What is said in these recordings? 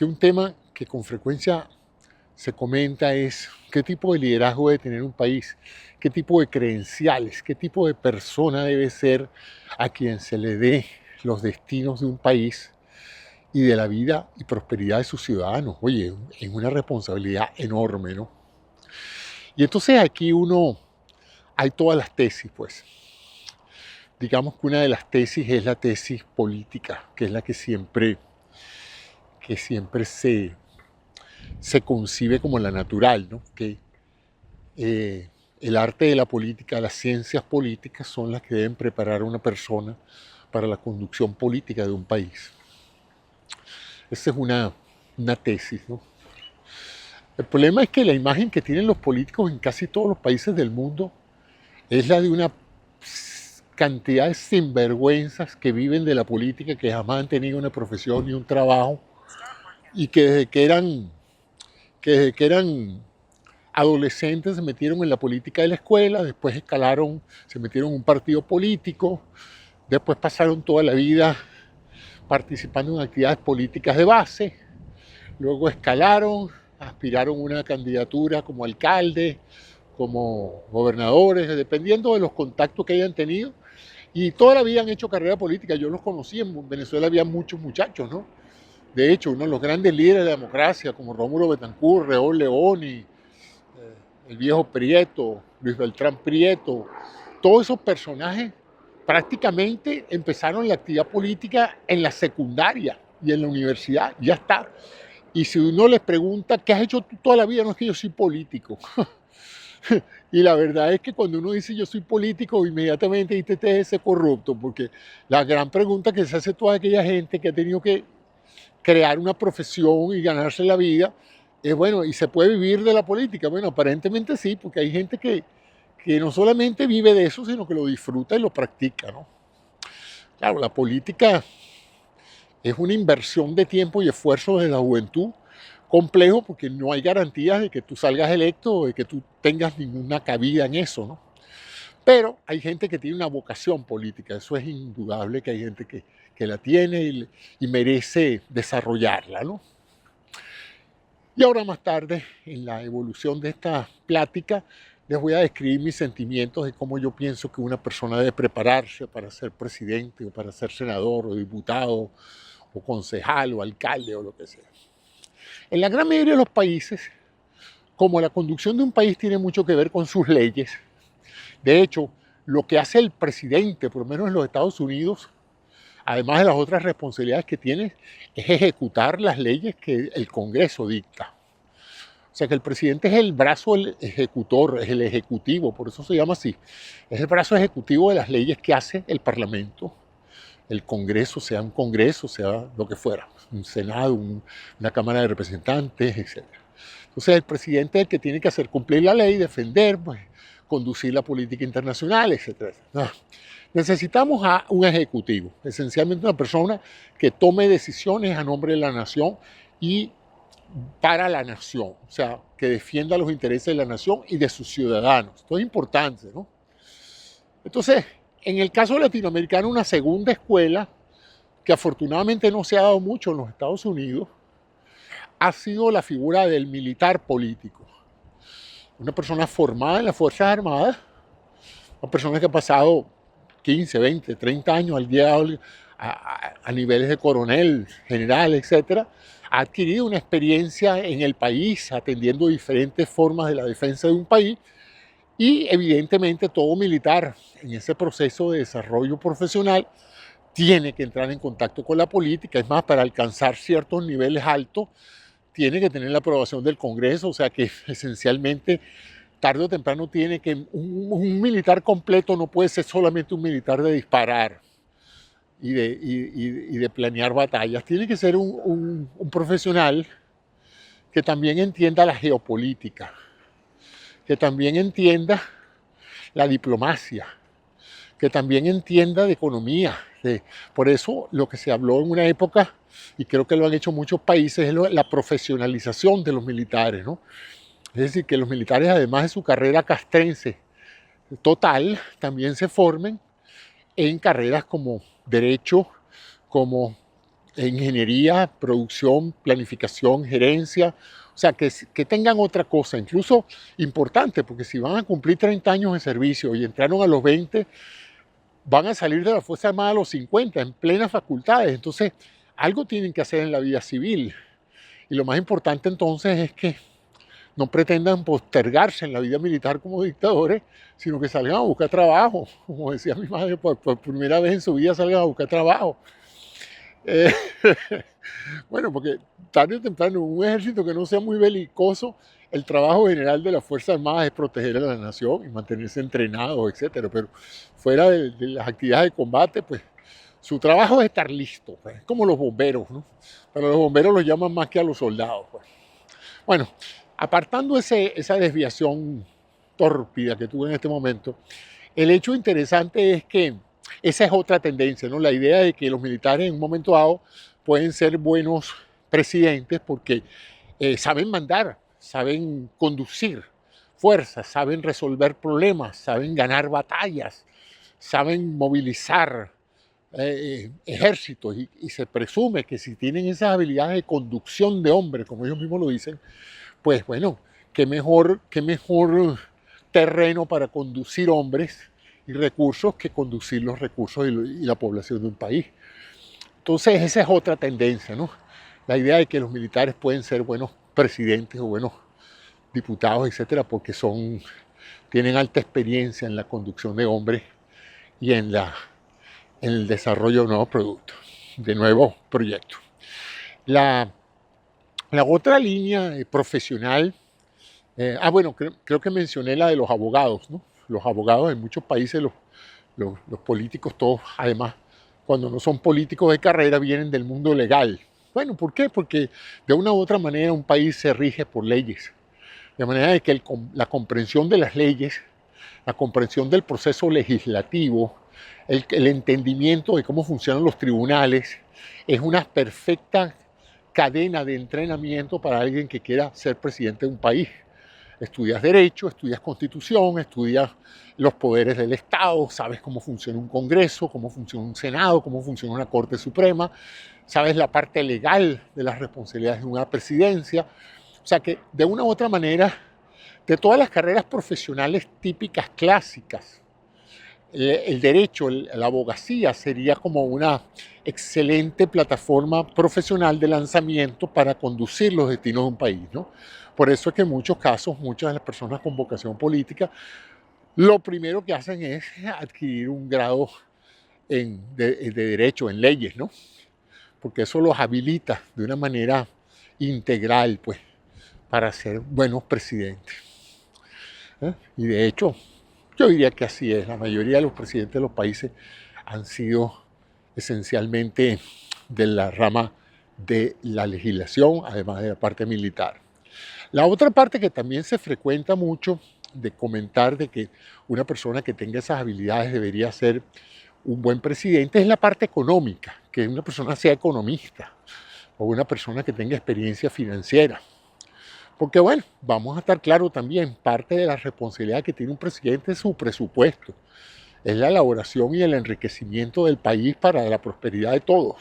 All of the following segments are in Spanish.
que un tema que con frecuencia se comenta es qué tipo de liderazgo debe tener un país, qué tipo de credenciales, qué tipo de persona debe ser a quien se le dé los destinos de un país y de la vida y prosperidad de sus ciudadanos. Oye, es una responsabilidad enorme, ¿no? Y entonces aquí hay todas las tesis, pues. Digamos que una de las tesis es la tesis política, que es la que siempre se concibe como la natural, ¿no? Que el arte de la política, las ciencias políticas son las que deben preparar a una persona para la conducción política de un país. Esa es una tesis, ¿no? El problema es que la imagen que tienen los políticos en casi todos los países del mundo es la de una cantidad de sinvergüenzas que viven de la política, que jamás han tenido una profesión ni un trabajo, y que desde que eran adolescentes se metieron en la política de la escuela, después escalaron, se metieron en un partido político, después pasaron toda la vida participando en actividades políticas de base, luego escalaron, aspiraron a una candidatura como alcalde, como gobernadores, dependiendo de los contactos que hayan tenido, y toda la vida han hecho carrera política. Yo los conocí, en Venezuela había muchos muchachos, ¿no? De hecho, uno de los grandes líderes de la democracia, como Rómulo Betancourt, Reol León y el viejo Prieto, Luis Beltrán Prieto, todos esos personajes prácticamente empezaron la actividad política en la secundaria y en la universidad, ya está. Y si uno les pregunta, ¿qué has hecho tú toda la vida? No, es que yo soy político. Y la verdad es que cuando uno dice yo soy político, inmediatamente dice este es ese corrupto, porque la gran pregunta que se hace toda aquella gente que ha tenido que crear una profesión y ganarse la vida es, bueno, ¿y se puede vivir de la política? Bueno, aparentemente sí, porque hay gente que no solamente vive de eso, sino que lo disfruta y lo practica, ¿no? Claro, la política es una inversión de tiempo y esfuerzo desde la juventud, complejo porque no hay garantías de que tú salgas electo o de que tú tengas ninguna cabida en eso, ¿no? Pero hay gente que tiene una vocación política, eso es indudable que hay gente que la tiene y merece desarrollarla, ¿no? Y ahora más tarde, en la evolución de esta plática, les voy a describir mis sentimientos de cómo yo pienso que una persona debe prepararse para ser presidente o para ser senador o diputado o concejal o alcalde o lo que sea. En la gran mayoría de los países, como la conducción de un país tiene mucho que ver con sus leyes, de hecho, lo que hace el presidente, por lo menos en los Estados Unidos, además de las otras responsabilidades que tiene, es ejecutar las leyes que el Congreso dicta. O sea que el presidente es el brazo ejecutor, es el ejecutivo, por eso se llama así. Es el brazo ejecutivo de las leyes que hace el Parlamento, el Congreso, sea lo que fuera, un Senado, una Cámara de Representantes, etc. Entonces el presidente es el que tiene que hacer cumplir la ley, defender, pues, conducir la política internacional, etc. No. Necesitamos a un ejecutivo, esencialmente una persona que tome decisiones a nombre de la nación y para la nación, o sea, que defienda los intereses de la nación y de sus ciudadanos. Esto es importante, ¿no? Entonces, en el caso latinoamericano, una segunda escuela, que afortunadamente no se ha dado mucho en los Estados Unidos, ha sido la figura del militar político. Una persona formada en las Fuerzas Armadas, una persona que ha pasado 15, 20, 30 años al día a niveles de coronel, general, etcétera, ha adquirido una experiencia en el país, atendiendo diferentes formas de la defensa de un país, y evidentemente todo militar en ese proceso de desarrollo profesional tiene que entrar en contacto con la política. Es más, para alcanzar ciertos niveles altos, tiene que tener la aprobación del Congreso, o sea que esencialmente tarde o temprano tiene que, un militar completo no puede ser solamente un militar de disparar y de planear batallas, tiene que ser un profesional que también entienda la geopolítica, que también entienda la diplomacia, que también entienda de economía. Por eso lo que se habló en una época, y creo que lo han hecho muchos países, es la profesionalización de los militares, ¿no? Es decir, que los militares, además de su carrera castrense total, también se formen en carreras como derecho, como ingeniería, producción, planificación, gerencia, o sea, que tengan otra cosa, incluso importante, porque si van a cumplir 30 años de servicio y entraron a los 20, van a salir de la Fuerza Armada a los 50, en plenas facultades. Entonces, algo tienen que hacer en la vida civil. Y lo más importante entonces es que no pretendan postergarse en la vida militar como dictadores, sino que salgan a buscar trabajo. Como decía mi madre, por primera vez en su vida salgan a buscar trabajo. Eh, bueno, porque tarde o temprano, en un ejército que no sea muy belicoso, el trabajo general de las Fuerzas Armadas es proteger a la nación y mantenerse entrenados, etcétera. Pero fuera de las actividades de combate, pues su trabajo es estar listo, pues, como los bomberos, ¿no? Pero los bomberos los llaman más que a los soldados. Pues. Bueno, apartando esa desviación tórpida que tuve en este momento, el hecho interesante es que esa es otra tendencia, ¿no? La idea de que los militares en un momento dado pueden ser buenos presidentes porque saben mandar, saben conducir fuerzas, saben resolver problemas, saben ganar batallas, saben movilizar ejércitos y se presume que si tienen esas habilidades de conducción de hombres, como ellos mismos lo dicen, pues bueno, qué mejor terreno para conducir hombres y recursos que conducir los recursos y la población de un país. Entonces esa es otra tendencia, ¿no? La idea de que los militares pueden ser buenos presidentes o buenos diputados, etcétera, porque tienen alta experiencia en la conducción de hombres y en el desarrollo de nuevos productos, de nuevos proyectos. La otra línea profesional, bueno, creo que mencioné la de los abogados, ¿no? Los abogados en muchos países, los políticos, todos, además, cuando no son políticos de carrera, vienen del mundo legal. Bueno, ¿por qué? Porque de una u otra manera un país se rige por leyes. De manera de que la comprensión de las leyes, la comprensión del proceso legislativo, el entendimiento de cómo funcionan los tribunales, es una perfecta cadena de entrenamiento para alguien que quiera ser presidente de un país. Estudias Derecho, estudias Constitución, estudias los poderes del Estado, sabes cómo funciona un Congreso, cómo funciona un Senado, cómo funciona una Corte Suprema, sabes la parte legal de las responsabilidades de una presidencia. O sea que de una u otra manera, de todas las carreras profesionales típicas clásicas, el derecho, la abogacía sería como una excelente plataforma profesional de lanzamiento para conducir los destinos de un país, ¿no? Por eso es que en muchos casos, muchas de las personas con vocación política, lo primero que hacen es adquirir un grado de derecho, en leyes, ¿no? Porque eso los habilita de una manera integral, pues, para ser buenos presidentes. Y de hecho, yo diría que así es. La mayoría de los presidentes de los países han sido esencialmente de la rama de la legislación, además de la parte militar. La otra parte que también se frecuenta mucho de comentar de que una persona que tenga esas habilidades debería ser un buen presidente es la parte económica, que una persona sea economista o una persona que tenga experiencia financiera. Porque bueno, vamos a estar claros también, parte de la responsabilidad que tiene un presidente es su presupuesto, es la elaboración y el enriquecimiento del país para la prosperidad de todos.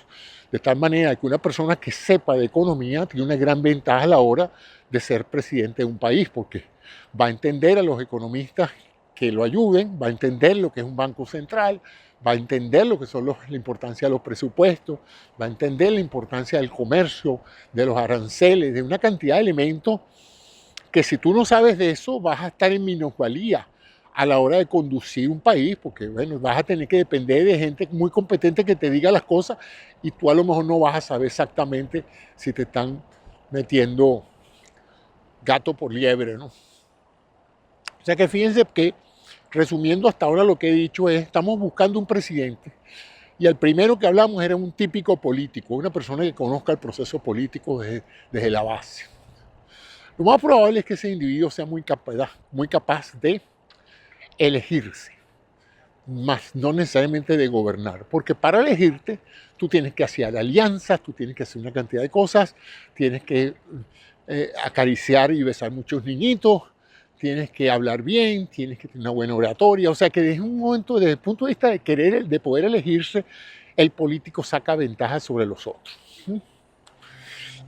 De tal manera que una persona que sepa de economía tiene una gran ventaja a la hora de ser presidente de un país, porque va a entender a los economistas que lo ayuden, va a entender lo que es un banco central, va a entender lo que son la importancia de los presupuestos, va a entender la importancia del comercio, de los aranceles, de una cantidad de elementos que si tú no sabes de eso vas a estar en minusvalía a la hora de conducir un país, porque bueno, vas a tener que depender de gente muy competente que te diga las cosas y tú a lo mejor no vas a saber exactamente si te están metiendo gato por liebre, ¿no? O sea que fíjense que, resumiendo hasta ahora lo que he dicho es, estamos buscando un presidente y el primero que hablamos era un típico político, una persona que conozca el proceso político desde la base. Lo más probable es que ese individuo sea muy capaz de elegirse, más no necesariamente de gobernar, porque para elegirte tú tienes que hacer alianzas, tú tienes que hacer una cantidad de cosas, tienes que acariciar y besar muchos niñitos, tienes que hablar bien, tienes que tener una buena oratoria, o sea que desde un momento, desde el punto de vista de poder elegirse, el político saca ventaja sobre los otros.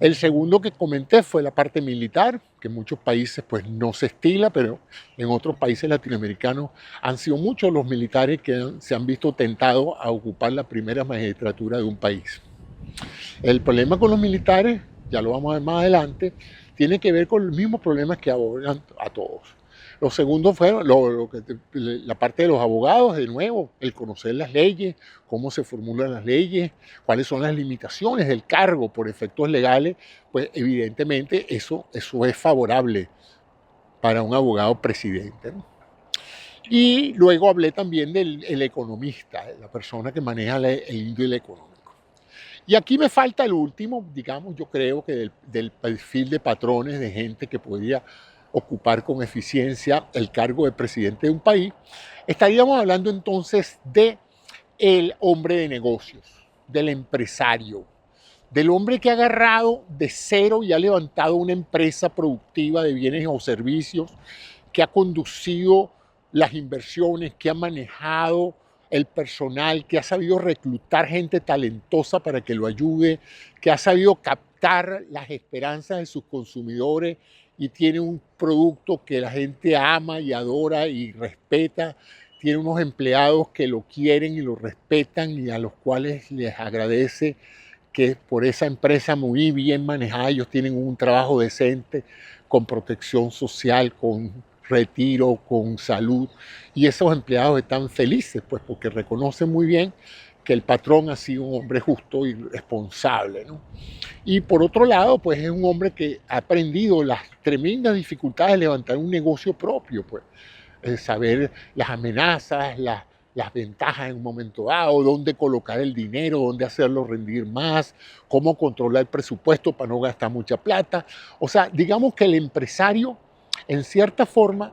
El segundo que comenté fue la parte militar, que en muchos países pues no se estila, pero en otros países latinoamericanos han sido muchos los militares que se han visto tentados a ocupar la primera magistratura de un país. El problema con los militares, ya lo vamos a ver más adelante, tiene que ver con los mismos problemas que abordan a todos. Lo segundo fue la parte de los abogados, de nuevo, el conocer las leyes, cómo se formulan las leyes, cuáles son las limitaciones del cargo por efectos legales, pues evidentemente eso es favorable para un abogado presidente, ¿no? Y luego hablé también del economista, la persona que maneja el índice económico. Y aquí me falta el último, digamos, yo creo que del perfil de patrones, de gente que podría ocupar con eficiencia el cargo de presidente de un país. Estaríamos hablando entonces del hombre de negocios, del empresario, del hombre que ha agarrado de cero y ha levantado una empresa productiva de bienes o servicios, que ha conducido las inversiones, que ha manejado el personal, que ha sabido reclutar gente talentosa para que lo ayude, que ha sabido captar las esperanzas de sus consumidores y tiene un producto que la gente ama y adora y respeta. Tiene unos empleados que lo quieren y lo respetan y a los cuales les agradece que por esa empresa muy bien manejada ellos tienen un trabajo decente, con protección social, con retiro, con salud, y esos empleados están felices, pues porque reconocen muy bien que el patrón ha sido un hombre justo y responsable, ¿no? Y por otro lado, pues es un hombre que ha aprendido las tremendas dificultades de levantar un negocio propio, pues saber las amenazas, las ventajas en un momento dado, dónde colocar el dinero, dónde hacerlo rendir más, cómo controlar el presupuesto para no gastar mucha plata. O sea, digamos que el empresario, en cierta forma,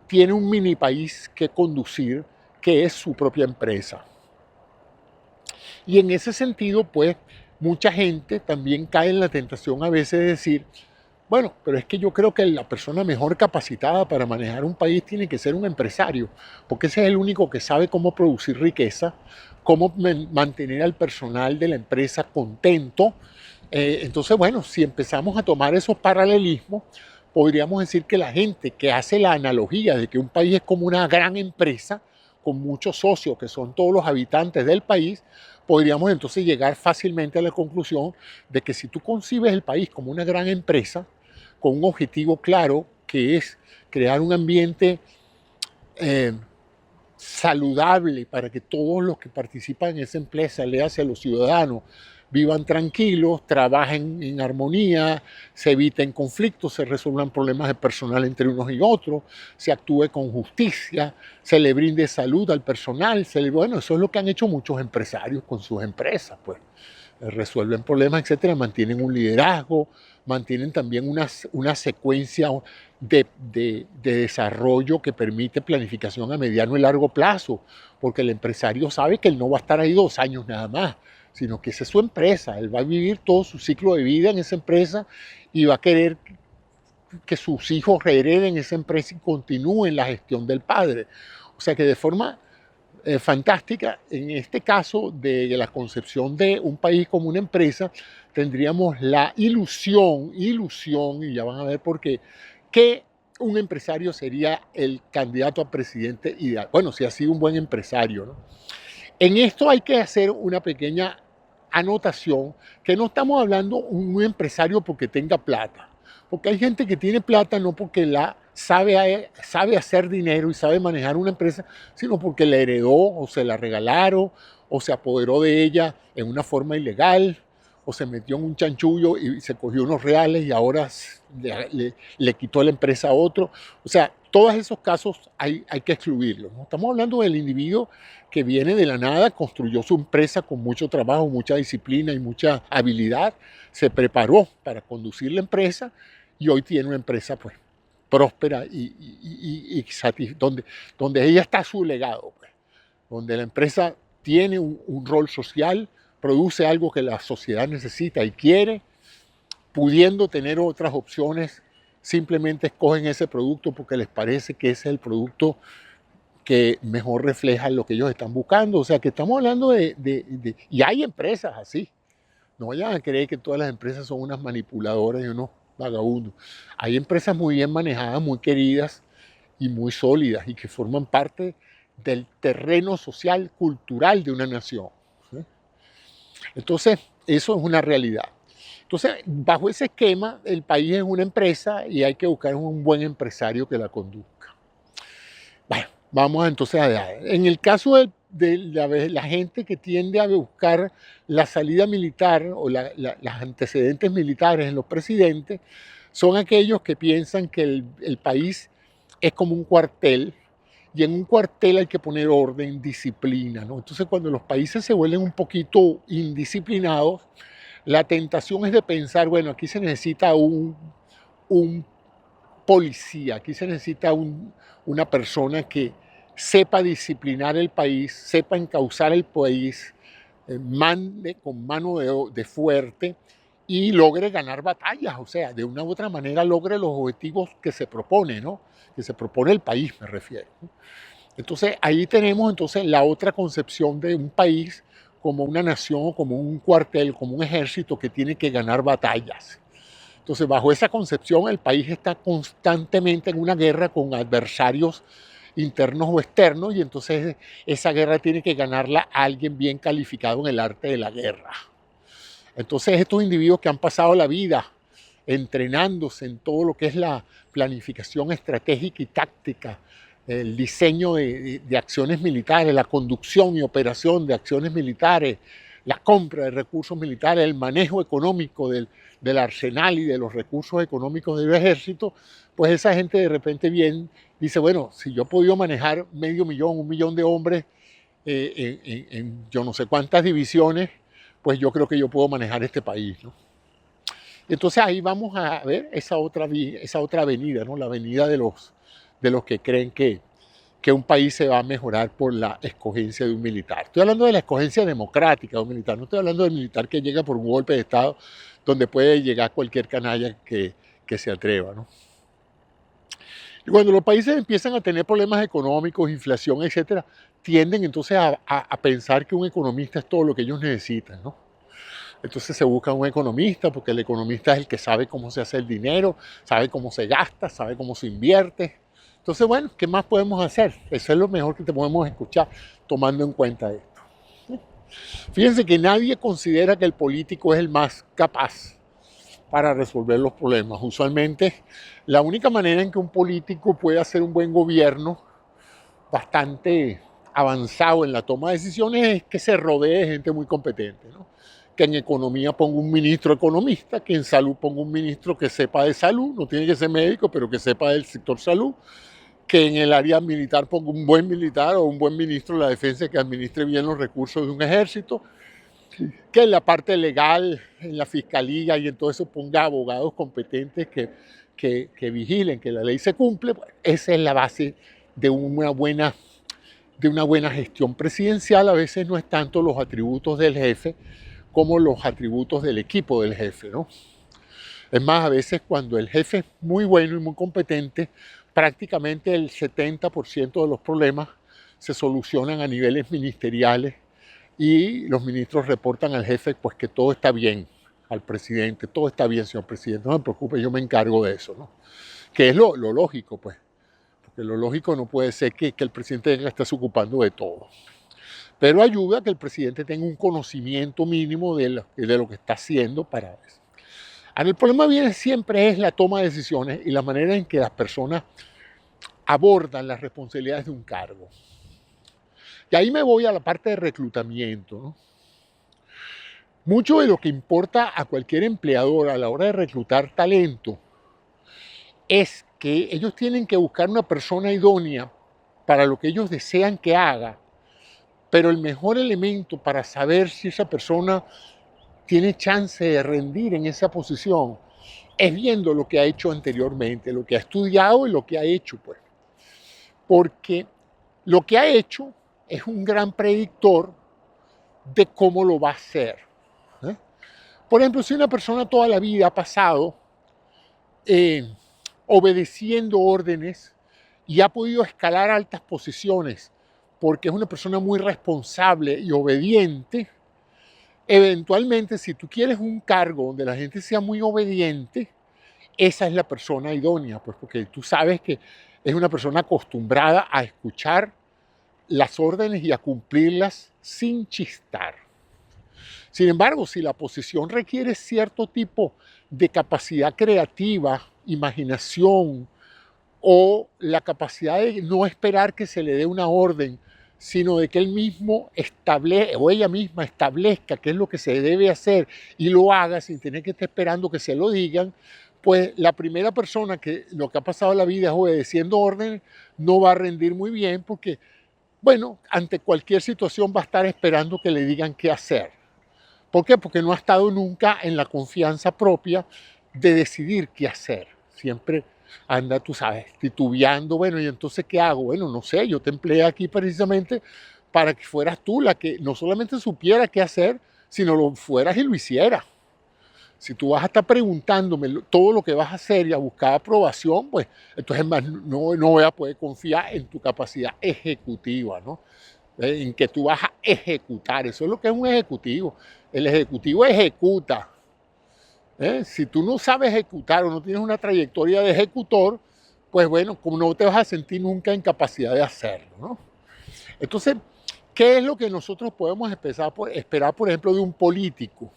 tiene un mini país que conducir, que es su propia empresa. Y en ese sentido, pues, mucha gente también cae en la tentación a veces de decir, bueno, pero es que yo creo que la persona mejor capacitada para manejar un país tiene que ser un empresario, porque ese es el único que sabe cómo producir riqueza, cómo mantener al personal de la empresa contento. Entonces, bueno, si empezamos a tomar esos paralelismos, podríamos decir que la gente que hace la analogía de que un país es como una gran empresa, con muchos socios que son todos los habitantes del país, podríamos entonces llegar fácilmente a la conclusión de que si tú concibes el país como una gran empresa, con un objetivo claro, que es crear un ambiente saludable para que todos los que participan en esa empresa, le hace a los ciudadanos, vivan tranquilos, trabajen en armonía, se eviten conflictos, se resuelvan problemas de personal entre unos y otros, se actúe con justicia, se le brinde salud al personal. Bueno, eso es lo que han hecho muchos empresarios con sus empresas, pues resuelven problemas, etcétera, mantienen un liderazgo, mantienen también una secuencia de desarrollo que permite planificación a mediano y largo plazo, porque el empresario sabe que él no va a estar ahí 2 años nada más, sino que esa es su empresa, él va a vivir todo su ciclo de vida en esa empresa y va a querer que sus hijos rehereden esa empresa y continúen la gestión del padre. O sea que de forma fantástica, en este caso de la concepción de un país como una empresa, tendríamos la ilusión, y ya van a ver por qué, que un empresario sería el candidato a presidente ideal. Bueno, si ha sido un buen empresario, ¿no? En esto hay que hacer una pequeña anotación, que no estamos hablando de un empresario porque tenga plata, porque hay gente que tiene plata no porque sabe hacer dinero y sabe manejar una empresa, sino porque la heredó o se la regalaron o se apoderó de ella en una forma ilegal o se metió en un chanchullo y se cogió unos reales y ahora le quitó la empresa a otro. O sea, todos esos casos hay que excluirlos, ¿no? Estamos hablando del individuo que viene de la nada, construyó su empresa con mucho trabajo, mucha disciplina y mucha habilidad, se preparó para conducir la empresa y hoy tiene una empresa pues próspera donde ella está su legado, pues, donde la empresa tiene un rol social, produce algo que la sociedad necesita y quiere, pudiendo tener otras opciones, simplemente escogen ese producto porque les parece que ese es el producto que mejor refleja lo que ellos están buscando. O sea, que estamos hablando y hay empresas así. No vayan a creer que todas las empresas son unas manipuladoras y unos vagabundos. Hay empresas muy bien manejadas, muy queridas y muy sólidas y que forman parte del terreno social, cultural de una nación. ¿Sí? Entonces, eso es una realidad. Entonces, bajo ese esquema, el país es una empresa y hay que buscar un buen empresario que la conduzca. Bueno, vamos entonces a en el caso de la gente que tiende a buscar la salida militar o las antecedentes militares en los presidentes, son aquellos que piensan que el país es como un cuartel y en un cuartel hay que poner orden, disciplina, ¿no? Entonces cuando los países se vuelven un poquito indisciplinados, la tentación es de pensar, bueno, aquí se necesita un policía, aquí se necesita una persona que sepa disciplinar el país, sepa encauzar el país, mande con mano de fuerte y logre ganar batallas, o sea, de una u otra manera logre los objetivos que se propone, ¿no? Que se propone el país, me refiero. Entonces, ahí tenemos entonces la otra concepción de un país como una nación, como un cuartel, como un ejército que tiene que ganar batallas. Entonces, bajo esa concepción, el país está constantemente en una guerra con adversarios internos o externos y entonces esa guerra tiene que ganarla alguien bien calificado en el arte de la guerra. Entonces, estos individuos que han pasado la vida entrenándose en todo lo que es la planificación estratégica y táctica, el diseño de acciones militares, la conducción y operación de acciones militares, la compra de recursos militares, el manejo económico del arsenal y de los recursos económicos del ejército, pues esa gente de repente bien dice, bueno, si yo he podido manejar 500.000, 1.000.000 de hombres en yo no sé cuántas divisiones, pues yo creo que yo puedo manejar este país, ¿no? Entonces ahí vamos a ver esa otra avenida, ¿no? La avenida de los que creen que un país se va a mejorar por la escogencia de un militar. Estoy hablando de la escogencia democrática de un militar, no estoy hablando del militar que llega por un golpe de Estado donde puede llegar cualquier canalla que se atreva, ¿no? Y cuando los países empiezan a tener problemas económicos, inflación, etcétera, tienden entonces a pensar que un economista es todo lo que ellos necesitan, ¿no? Entonces se busca un economista, porque el economista es el que sabe cómo se hace el dinero, sabe cómo se gasta, sabe cómo se invierte. Entonces, bueno, ¿qué más podemos hacer? Eso es lo mejor que te podemos escuchar tomando en cuenta esto. Fíjense que nadie considera que el político es el más capaz para resolver los problemas. Usualmente, la única manera en que un político puede hacer un buen gobierno bastante avanzado en la toma de decisiones es que se rodee de gente muy competente, ¿no? Que en economía ponga un ministro economista, que en salud ponga un ministro que sepa de salud, no tiene que ser médico, pero que sepa del sector salud, que en el área militar ponga un buen militar o un buen ministro de la defensa que administre bien los recursos de un ejército, que en la parte legal, en la fiscalía y en todo eso ponga abogados competentes que vigilen que la ley se cumple. Esa es la base de una buena gestión presidencial. A veces no es tanto los atributos del jefe como los atributos del equipo del jefe, ¿no? Es más, a veces cuando el jefe es muy bueno y muy competente, prácticamente el 70% de los problemas se solucionan a niveles ministeriales y los ministros reportan al jefe pues que todo está bien, al presidente, todo está bien, señor presidente, no se preocupe, yo me encargo de eso, ¿no? Que es lo lógico, pues, porque lo lógico no puede ser que el presidente esté ocupando de todo. Pero ayuda a que el presidente tenga un conocimiento mínimo de lo que está haciendo para eso. Ahora, el problema siempre es la toma de decisiones y la manera en que las personas abordan las responsabilidades de un cargo. Y ahí me voy a la parte de reclutamiento, ¿no? Mucho de lo que importa a cualquier empleador a la hora de reclutar talento es que ellos tienen que buscar una persona idónea para lo que ellos desean que haga, pero el mejor elemento para saber si esa persona tiene chance de rendir en esa posición es viendo lo que ha hecho anteriormente, lo que ha estudiado y lo que ha hecho, pues. Porque lo que ha hecho es un gran predictor de cómo lo va a hacer. Por ejemplo, si una persona toda la vida ha pasado obedeciendo órdenes y ha podido escalar altas posiciones porque es una persona muy responsable y obediente, eventualmente si tú quieres un cargo donde la gente sea muy obediente, esa es la persona idónea, pues porque tú sabes que es una persona acostumbrada a escuchar las órdenes y a cumplirlas sin chistar. Sin embargo, si la posición requiere cierto tipo de capacidad creativa, imaginación o la capacidad de no esperar que se le dé una orden, sino de que él mismo establezca o ella misma establezca qué es lo que se debe hacer y lo haga sin tener que estar esperando que se lo digan, pues la primera persona que lo que ha pasado en la vida es obedeciendo órdenes no va a rendir muy bien porque, bueno, ante cualquier situación va a estar esperando que le digan qué hacer. ¿Por qué? Porque no ha estado nunca en la confianza propia de decidir qué hacer. Siempre anda, tú sabes, titubeando, bueno, ¿y entonces qué hago? Bueno, no sé, yo te empleé aquí precisamente para que fueras tú la que no solamente supiera qué hacer, sino lo fueras y lo hicieras. Si tú vas a estar preguntándome todo lo que vas a hacer y a buscar aprobación, pues entonces más no voy a poder confiar en tu capacidad ejecutiva, ¿no? En que tú vas a ejecutar. Eso es lo que es un ejecutivo. El ejecutivo ejecuta. Si tú no sabes ejecutar o no tienes una trayectoria de ejecutor, pues bueno, como no te vas a sentir nunca en capacidad de hacerlo, ¿no? Entonces, ¿qué es lo que nosotros podemos esperar, por ejemplo, de un político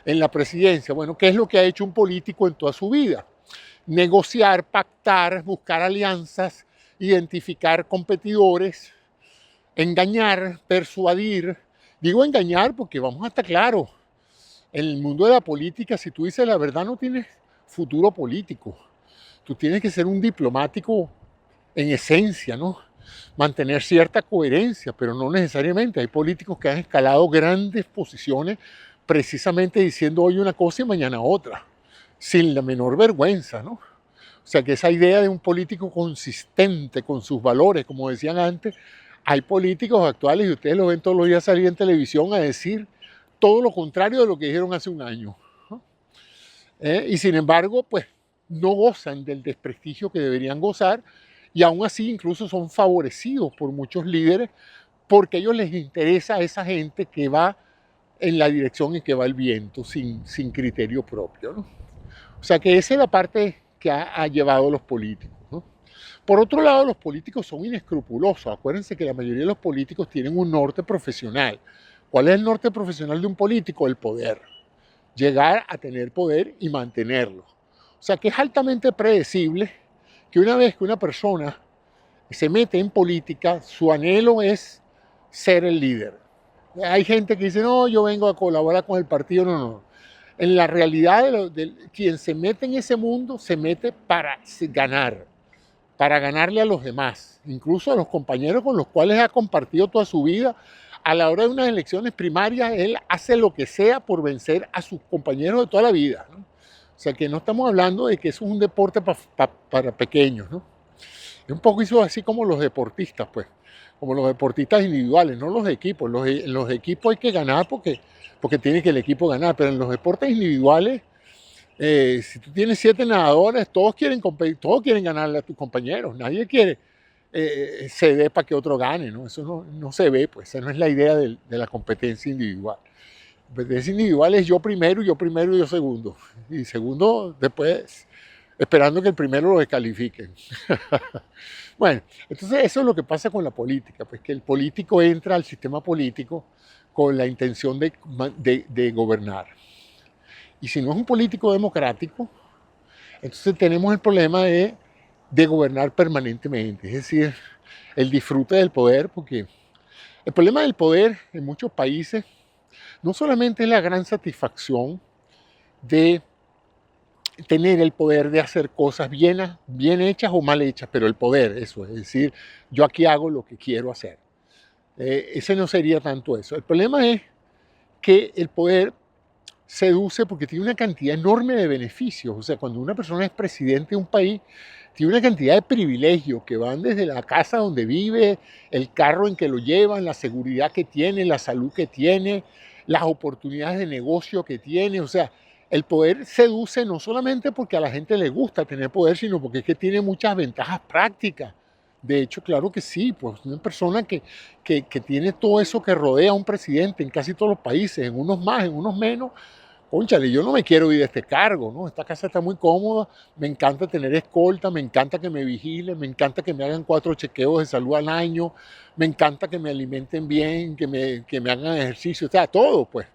en la presidencia? Bueno, ¿qué es lo que ha hecho un político en toda su vida? Negociar, pactar, buscar alianzas, identificar competidores, engañar, persuadir. Digo engañar porque vamos a estar claros, en el mundo de la política, si tú dices la verdad, no tienes futuro político. Tú tienes que ser un diplomático en esencia, ¿no? Mantener cierta coherencia, pero no necesariamente. Hay políticos que han escalado grandes posiciones precisamente diciendo hoy una cosa y mañana otra, sin la menor vergüenza, ¿no? O sea que esa idea de un político consistente con sus valores, como decían antes, hay políticos actuales y ustedes lo ven todos los días salir en televisión a decir todo lo contrario de lo que dijeron hace un año. ¿No? Y sin embargo, pues no gozan del desprestigio que deberían gozar y aún así incluso son favorecidos por muchos líderes porque a ellos les interesa a esa gente que va en la dirección en que va el viento sin criterio propio, ¿no? O sea que esa es la parte que ha llevado a los políticos, ¿no? Por otro lado, los políticos son inescrupulosos. Acuérdense que la mayoría de los políticos tienen un norte profesional. ¿Cuál es el norte profesional de un político? El poder. Llegar a tener poder y mantenerlo. O sea que es altamente predecible que una vez que una persona se mete en política, su anhelo es ser el líder. Hay gente que dice, no, yo vengo a colaborar con el partido. No, no. En la realidad, quien se mete en ese mundo, se mete para ganar, para ganarle a los demás, incluso a los compañeros con los cuales ha compartido toda su vida. A la hora de unas elecciones primarias, él hace lo que sea por vencer a sus compañeros de toda la vida, ¿no? O sea que no estamos hablando de que eso es un deporte para pequeños, ¿no? Es un poco eso así como los deportistas, pues, como los deportistas individuales, no los equipos. Los equipos hay que ganar porque tiene que el equipo ganar, pero en los deportes individuales, si tú tienes 7 nadadores, todos quieren competir, todos quieren ganarle a tus compañeros, nadie quiere ceder para que otro gane, ¿no? Eso no se ve, pues esa no es la idea de la competencia individual. La competencia individual es yo primero y yo segundo. Y segundo después, esperando que el primero lo descalifiquen. Bueno, entonces eso es lo que pasa con la política, pues que el político entra al sistema político con la intención de gobernar. Y si no es un político democrático, entonces tenemos el problema de gobernar permanentemente, es decir, el disfrute del poder, porque el problema del poder en muchos países no solamente es la gran satisfacción de tener el poder de hacer cosas bien hechas o mal hechas, pero el poder, eso, es decir, yo aquí hago lo que quiero hacer. Ese no sería tanto eso. El problema es que el poder seduce porque tiene una cantidad enorme de beneficios. O sea, cuando una persona es presidente de un país, tiene una cantidad de privilegios que van desde la casa donde vive, el carro en que lo llevan, la seguridad que tiene, la salud que tiene, las oportunidades de negocio que tiene. O sea, el poder seduce no solamente porque a la gente le gusta tener poder, sino porque es que tiene muchas ventajas prácticas. De hecho, claro que sí, pues una persona que tiene todo eso que rodea a un presidente en casi todos los países, en unos más, en unos menos. Cónchale, yo no me quiero ir de este cargo, ¿no? Esta casa está muy cómoda, me encanta tener escolta, me encanta que me vigilen, me encanta que me hagan 4 chequeos de salud al año, me encanta que me alimenten bien, que me hagan ejercicio, o sea, todo, pues.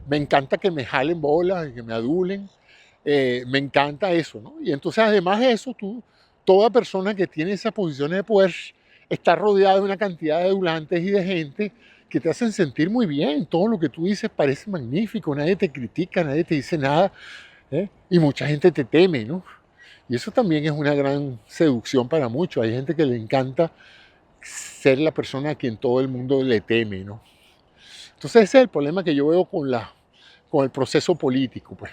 Me encanta que me jalen bolas, que me adulen, me encanta eso, ¿no? Y entonces, además de eso, toda persona que tiene esas posiciones de poder está rodeada de una cantidad de adulantes y de gente que te hacen sentir muy bien. Todo lo que tú dices parece magnífico, nadie te critica, nadie te dice nada, ¿eh? Y mucha gente te teme, ¿no? Y eso también es una gran seducción para muchos. Hay gente que le encanta ser la persona a quien todo el mundo le teme, ¿no? Entonces ese es el problema que yo veo con el proceso político, pues.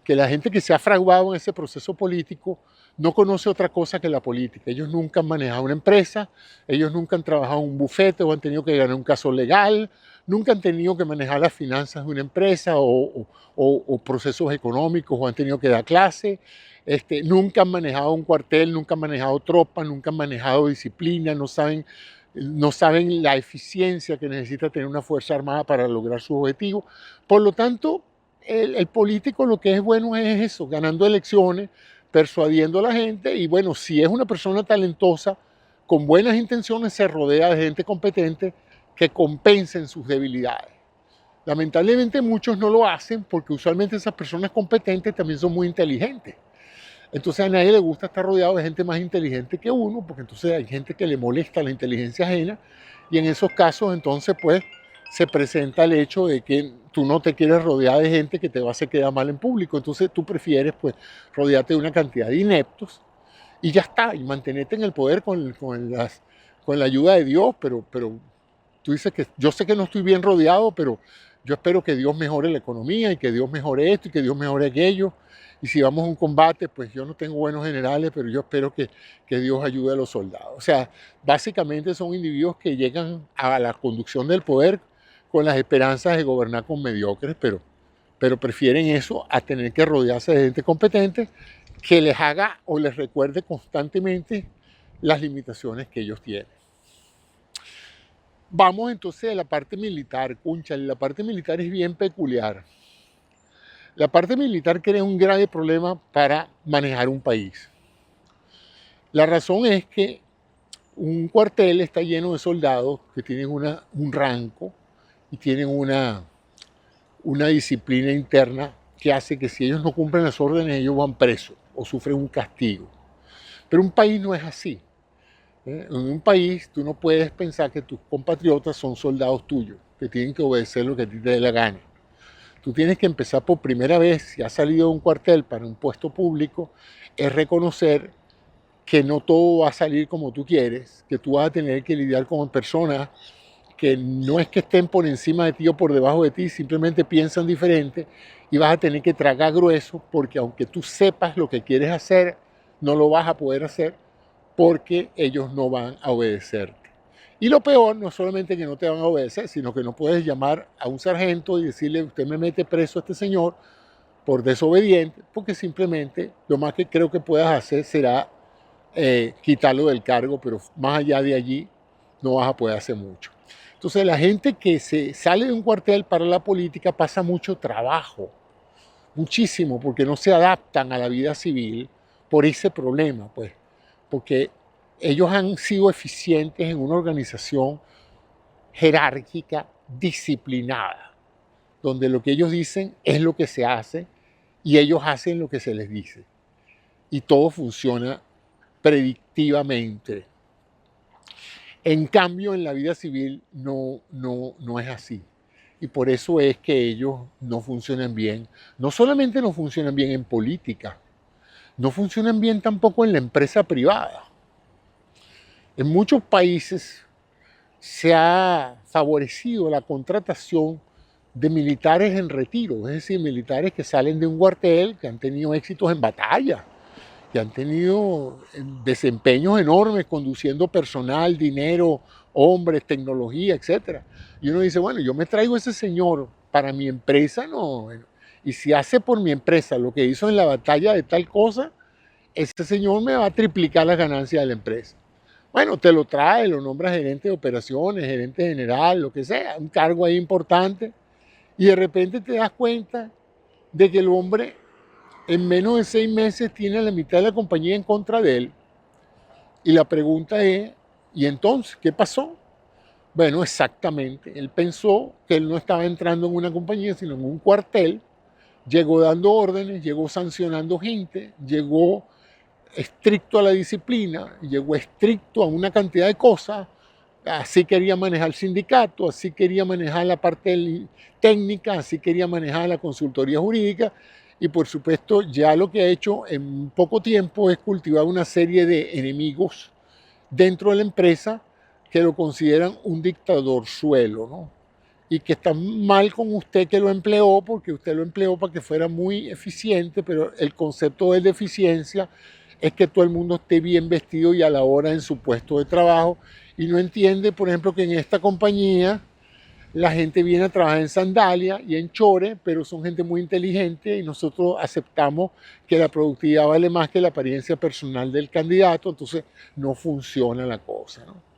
Que la gente que se ha fraguado en ese proceso político no conoce otra cosa que la política. Ellos nunca han manejado una empresa, ellos nunca han trabajado en un bufete o han tenido que ganar un caso legal, nunca han tenido que manejar las finanzas de una empresa o procesos económicos o han tenido que dar clase. Nunca han manejado un cuartel, nunca han manejado tropas, nunca han manejado disciplina, no saben la eficiencia que necesita tener una fuerza armada para lograr su objetivo. Por lo tanto, el político lo que es bueno es eso, ganando elecciones, persuadiendo a la gente y bueno, si es una persona talentosa, con buenas intenciones, se rodea de gente competente que compensen sus debilidades. Lamentablemente muchos no lo hacen porque usualmente esas personas competentes también son muy inteligentes. Entonces a nadie le gusta estar rodeado de gente más inteligente que uno, porque entonces hay gente que le molesta la inteligencia ajena y en esos casos entonces pues se presenta el hecho de que tú no te quieres rodear de gente que te va a hacer quedar mal en público, entonces tú prefieres pues rodearte de una cantidad de ineptos y ya está, y mantenerte en el poder con la ayuda de Dios, pero tú dices que yo sé que no estoy bien rodeado, pero yo espero que Dios mejore la economía y que Dios mejore esto y que Dios mejore aquello. Y si vamos a un combate, pues yo no tengo buenos generales, pero yo espero que Dios ayude a los soldados. O sea, básicamente son individuos que llegan a la conducción del poder con las esperanzas de gobernar con mediocres, pero prefieren eso a tener que rodearse de gente competente que les haga o les recuerde constantemente las limitaciones que ellos tienen. Vamos entonces a la parte militar, cónchale, la parte militar es bien peculiar. La parte militar crea un grave problema para manejar un país. La razón es que un cuartel está lleno de soldados que tienen un rango y tienen una disciplina interna que hace que si ellos no cumplen las órdenes, ellos van presos o sufren un castigo. Pero un país no es así. En un país tú no puedes pensar que tus compatriotas son soldados tuyos, que tienen que obedecer lo que a ti te dé la gana. Tú tienes que empezar por primera vez, si has salido de un cuartel para un puesto público, es reconocer que no todo va a salir como tú quieres, que tú vas a tener que lidiar con personas que no es que estén por encima de ti o por debajo de ti, simplemente piensan diferente y vas a tener que tragar grueso porque aunque tú sepas lo que quieres hacer, no lo vas a poder hacer porque ellos no van a obedecerte. Y lo peor, no solamente que no te van a obedecer, sino que no puedes llamar a un sargento y decirle, usted me mete preso a este señor por desobediente, porque simplemente lo más que creo que puedas hacer será quitarlo del cargo, pero más allá de allí no vas a poder hacer mucho. Entonces la gente que se sale de un cuartel para la política pasa mucho trabajo, muchísimo, porque no se adaptan a la vida civil por ese problema, pues, porque ellos han sido eficientes en una organización jerárquica, disciplinada, donde lo que ellos dicen es lo que se hace y ellos hacen lo que se les dice. Y todo funciona predictivamente. En cambio, en la vida civil no es así. Y por eso es que ellos no funcionan bien. No solamente no funcionan bien en política, no funcionan bien tampoco en la empresa privada. En muchos países se ha favorecido la contratación de militares en retiro, es decir, militares que salen de un cuartel, que han tenido éxitos en batalla, que han tenido desempeños enormes conduciendo personal, dinero, hombres, tecnología, etc. Y uno dice, bueno, yo me traigo a ese señor para mi empresa, no. Bueno, y si hace por mi empresa lo que hizo en la batalla de tal cosa, ese señor me va a triplicar las ganancias de la empresa. Bueno, te lo trae, lo nombra gerente de operaciones, gerente general, lo que sea, un cargo ahí importante, y de repente te das cuenta de que el hombre en menos de 6 meses tiene la mitad de la compañía en contra de él. Y la pregunta es, ¿y entonces qué pasó? Bueno, exactamente. Él pensó que él no estaba entrando en una compañía, sino en un cuartel. Llegó dando órdenes, llegó sancionando gente, llegó estricto a la disciplina, llegó estricto a una cantidad de cosas. Así quería manejar el sindicato, así quería manejar la parte técnica, así quería manejar la consultoría jurídica. Y por supuesto, ya lo que ha hecho en poco tiempo es cultivar una serie de enemigos dentro de la empresa que lo consideran un dictador suelo, ¿no? Y que están mal con usted que lo empleó, porque usted lo empleó para que fuera muy eficiente, pero el concepto de eficiencia es que todo el mundo esté bien vestido y a la hora en su puesto de trabajo, y no entiende, por ejemplo, que en esta compañía la gente viene a trabajar en sandalia y en chore, pero son gente muy inteligente y nosotros aceptamos que la productividad vale más que la apariencia personal del candidato, entonces no funciona la cosa, ¿no?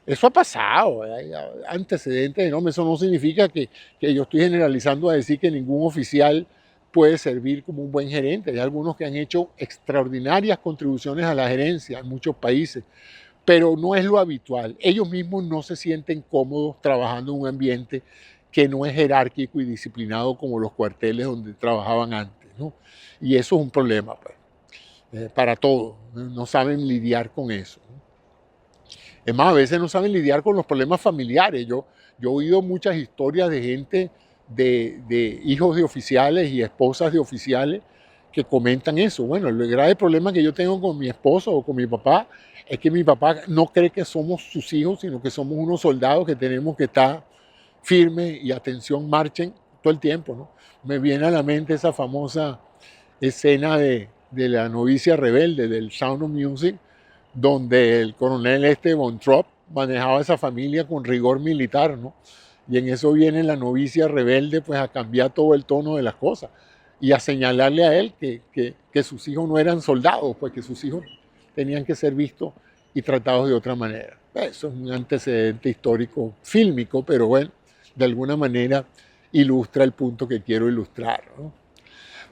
Eso ha pasado, hay antecedentes enormes. Eso no significa que yo estoy generalizando a decir que ningún oficial puede servir como un buen gerente. Hay algunos que han hecho extraordinarias contribuciones a la gerencia en muchos países, pero no es lo habitual. Ellos mismos no se sienten cómodos trabajando en un ambiente que no es jerárquico y disciplinado como los cuarteles donde trabajaban antes, ¿no? Y eso es un problema, pues, para todos. No saben lidiar con eso, ¿no? Es más, a veces no saben lidiar con los problemas familiares. Yo he oído muchas historias de gente, de hijos de oficiales y esposas de oficiales que comentan eso. Bueno, el grave problema que yo tengo con mi esposo o con mi papá es que mi papá no cree que somos sus hijos, sino que somos unos soldados que tenemos que estar firmes y atención, marchen todo el tiempo, ¿no? Me viene a la mente esa famosa escena de la novicia rebelde del Sound of Music, donde el coronel Von Trapp manejaba esa familia con rigor militar, ¿no? Y en eso viene la novicia rebelde pues a cambiar todo el tono de las cosas y a señalarle a él que sus hijos no eran soldados, pues que sus hijos tenían que ser vistos y tratados de otra manera. Eso es un antecedente histórico fílmico, pero bueno, de alguna manera ilustra el punto que quiero ilustrar, ¿no?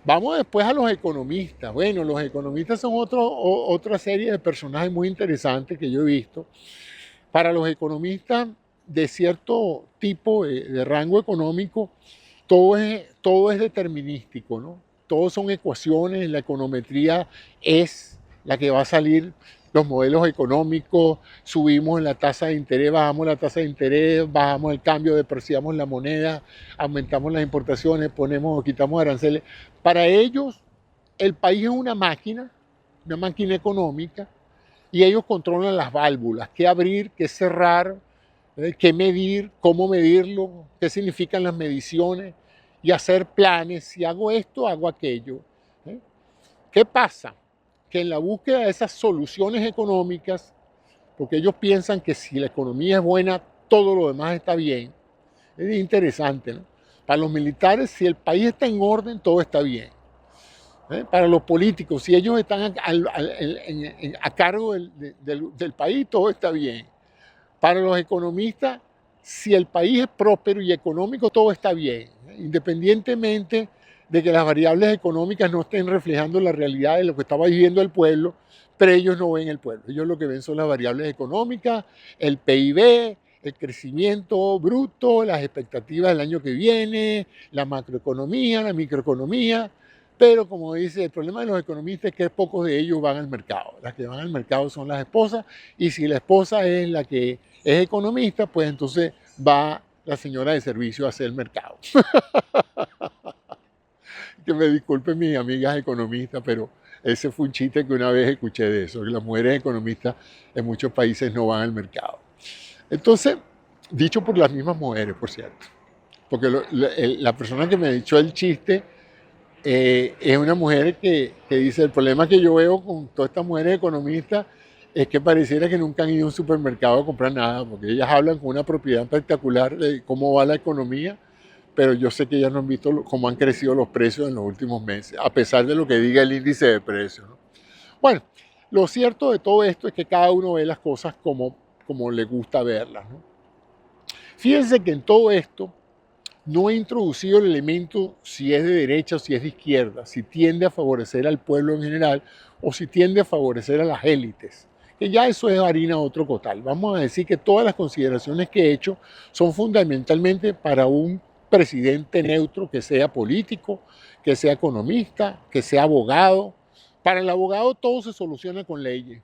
Vamos después a los economistas. Bueno, los economistas son otra serie de personajes muy interesantes que yo he visto. Para los economistas de cierto tipo, de rango económico, todo es determinístico, ¿no? Todos son ecuaciones, la econometría es la que va a salir, los modelos económicos, subimos la tasa de interés, bajamos la tasa de interés, bajamos el cambio, depreciamos la moneda, aumentamos las importaciones, ponemos o quitamos aranceles. Para ellos, el país es una máquina económica, y ellos controlan las válvulas, qué abrir, qué cerrar, qué medir, cómo medirlo, qué significan las mediciones y hacer planes. Si hago esto, hago aquello. ¿Qué pasa? Que en la búsqueda de esas soluciones económicas, porque ellos piensan que si la economía es buena, todo lo demás está bien. Es interesante, ¿no? Para los militares, si el país está en orden, todo está bien. Para los políticos, si ellos están a cargo del país, todo está bien. Para los economistas, si el país es próspero y económico, todo está bien, independientemente de que las variables económicas no estén reflejando la realidad de lo que estaba viviendo el pueblo, pero ellos no ven el pueblo. Ellos lo que ven son las variables económicas, el PIB, el crecimiento bruto, las expectativas del año que viene, la macroeconomía, la microeconomía. Pero como dice, el problema de los economistas es que pocos de ellos van al mercado. Las que van al mercado son las esposas, y si la esposa es la que es economista, pues entonces va la señora de servicio a hacer el mercado. Que me disculpen mis amigas economistas, pero ese fue un chiste que una vez escuché de eso, que las mujeres economistas en muchos países no van al mercado. Entonces, dicho por las mismas mujeres, por cierto, porque la persona que me echó el chiste es una mujer que dice, el problema que yo veo con todas estas mujeres economistas es que pareciera que nunca han ido a un supermercado a comprar nada, porque ellas hablan con una propiedad espectacular de cómo va la economía, pero yo sé que ellas no han visto cómo han crecido los precios en los últimos meses, a pesar de lo que diga el índice de precios, ¿no? Bueno, Lo cierto de todo esto es que cada uno ve las cosas como le gusta verlas, ¿no? Fíjense que en todo esto no he introducido el elemento si es de derecha o si es de izquierda, si tiende a favorecer al pueblo en general o si tiende a favorecer a las élites, que ya eso es harina de otro costal. Vamos a decir que todas las consideraciones que he hecho son fundamentalmente para un presidente neutro, que sea político, que sea economista, que sea abogado. Para el abogado todo se soluciona con leyes.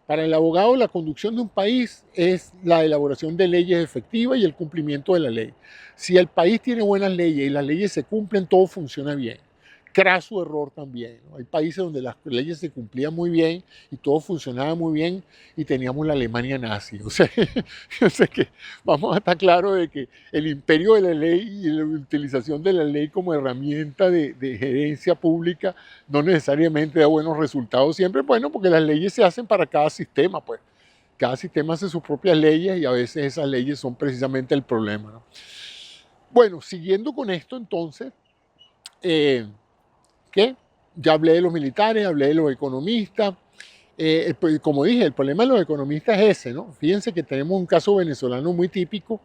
Para el abogado, la conducción de un país es la elaboración de leyes efectivas y el cumplimiento de la ley. Si el país tiene buenas leyes y las leyes se cumplen, todo funciona bien. Craso error también, ¿no? Hay países donde las leyes se cumplían muy bien y todo funcionaba muy bien y teníamos la Alemania nazi. O sea, que vamos a estar claros de que el imperio de la ley y la utilización de la ley como herramienta de gerencia pública no necesariamente da buenos resultados siempre, bueno, porque las leyes se hacen para cada sistema, pues. Cada sistema hace sus propias leyes y a veces esas leyes son precisamente el problema, ¿no? Bueno, siguiendo con esto entonces, que ya hablé de los militares, hablé de los economistas. Como dije, el problema de los economistas es ese, ¿no? Fíjense que tenemos un caso venezolano muy típico